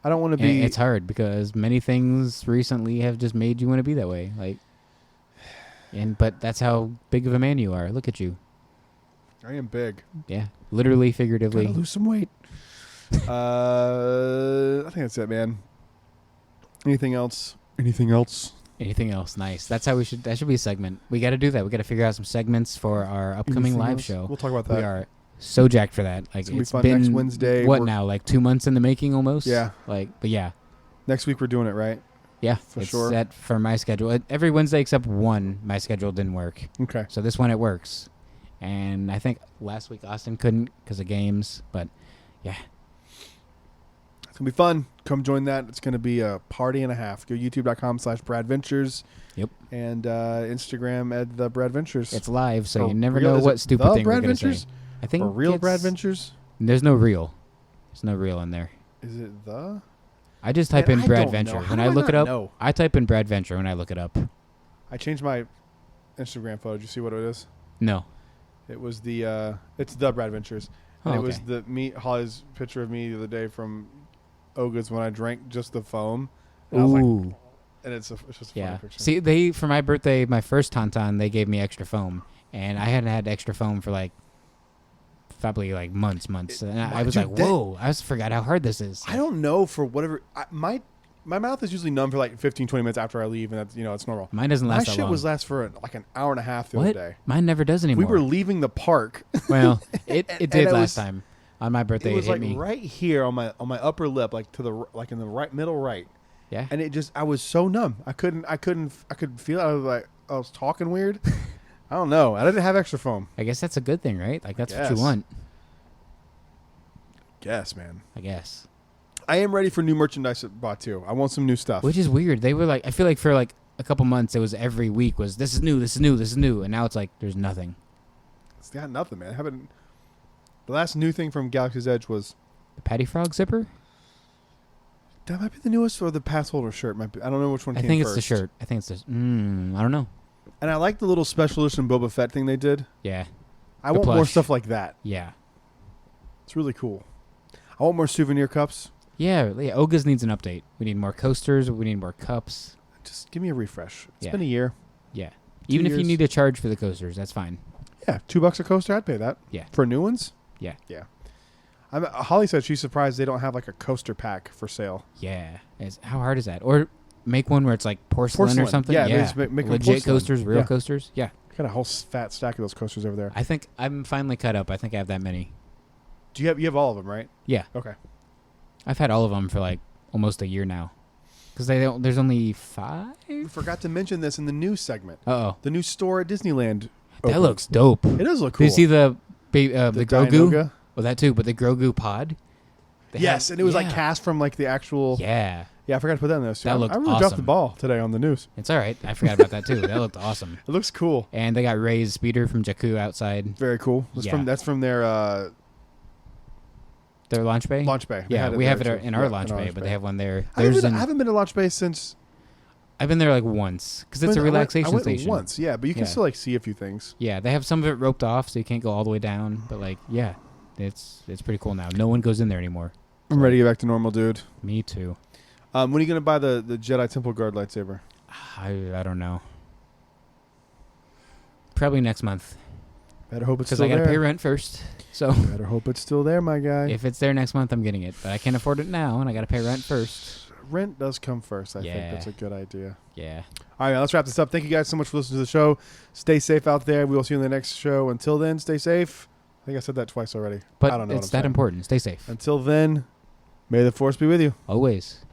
I don't want to be. It's hard because many things recently have just made you want to be that way. Like, but that's how big of a man you are. Look at you. I am big. Yeah. Literally, figuratively. Gotta lose some weight. I think that's it, man. Anything else? Anything else? Anything else? Nice. That's how that should be a segment. We got to do that. We got to figure out some segments for our upcoming live show. We'll talk about that. We are so jacked for that. Like it's been next Wednesday. What now? Like 2 months in the making, almost. Yeah. But yeah. Next week we're doing it, right? Yeah, for sure. Set for my schedule. Every Wednesday except one, my schedule didn't work. Okay. So this one it works, and I think last week Austin couldn't because of games. But yeah, it's gonna be fun. Come join that. It's gonna be a party and a half. Go youtube.com/BradVentures. Yep. And Instagram at the Brad Ventures. It's live, so you never know what stupid thing we're gonna say. I think for real Brad Ventures. There's no real. There's no real in there. Is it the? I just type in Brad Venture. When I look it up, I type in Brad Venture when I look it up. I changed my Instagram photo. Did you see what it is? No. It was it's the Brad Ventures. And it was Holly's picture of me the other day from Oga's when I drank just the foam. And I was like, and it's just a funny picture. See, for my birthday, my first Tauntaun, they gave me extra foam. And I hadn't had extra foam for like probably like months. And I was like, whoa, I just forgot how hard this is. I don't know for whatever. My mouth is usually numb for like 15, 20 minutes after I leave, and that's, it's normal. Mine doesn't last that long. My shit last for like an hour and a half the other day. Mine never does anymore. We were leaving the park. Well, it did last time. On my birthday, it was hit like me right here on my upper lip, like to the in the middle right. Yeah. And I was so numb. I couldn't feel it. I was like, I was talking weird. I don't know. I didn't have extra foam. I guess that's a good thing, right? Like that's what you want. Guess, man. I guess. I am ready for new merchandise at Batu. I want some new stuff. Which is weird. They were like, I feel like for like a couple months, it was every week was this is new, this is new, this is new, and now it's like there's nothing. It's got nothing, man. The last new thing from Galaxy's Edge was The Patty Frog zipper? that might be the newest, or the pass holder shirt. Might be, I don't know which one. I came think first. it's the shirt. I think it's the. I don't know. And I like the little special edition Boba Fett thing they did. Yeah. I The want more plush. stuff like that. Yeah. It's really cool. I want more souvenir cups. Yeah. Oga's needs an update. We need more coasters. We need more cups. Just give me a refresh. It's Yeah. been a year. Yeah. Even if you years. need to charge for the coasters, that's fine. Yeah, $2 a coaster. I'd pay that. Yeah. For new ones. Yeah. Yeah. Holly said she's surprised they don't have like a coaster pack for sale. Yeah. How hard is that? Or make one where it's like porcelain or something. Yeah, Yeah. just make them Legit porcelain. coasters, real Yeah. coasters. Yeah. Got a whole fat stack of those coasters over there. I think I'm finally cut up. I think I have that many. Do you have all of them, right? Yeah. Okay. I've had all of them for like almost a year now. Because there's only 5? We forgot to mention this in the news segment. Uh-oh. The new store at Disneyland. That opened. looks dope. It does look Did cool. you see the Grogu? Dianoga? Well, that too, but the Grogu pod? Yes, and it was like cast from like the actual. Yeah. Yeah, I forgot to put that in there. So That looked I really dropped the awesome. ball today on the news. It's all right. I forgot about that too. That looked awesome. It looks cool. And they got Ray's speeder from Jakku outside. Very cool. That's from their Their launch bay? launch bay. They Yeah, had we there have it too. in our Yeah, launch in bay, launch but they have one there. I haven't been to launch bay since. I've been there like once because it's a relaxation I went station. once, yeah, but you can Yeah. still like see a few things. Yeah, they have some of it roped off, so you can't go all the way down. But like, yeah, it's pretty cool now. No one goes in there anymore. I'm ready to get back to normal, dude. Me too. When are you gonna buy the Jedi Temple Guard lightsaber? I don't know. Probably next month Better hope it's because still I got to there. pay rent first. So Better hope it's still there, my guy. if it's there next month, I'm getting it. But I can't afford it now, and I got to pay rent first. Rent does come first. I think Yeah. that's a good idea. Yeah. All right, let's wrap this up. Thank you guys so much for listening to the show. Stay safe out there. We will see you in the next show. Until then, stay safe. I think I said that twice already. But I don't know it's what I'm that saying. important. Stay safe. Until then, may the force be with you. Always.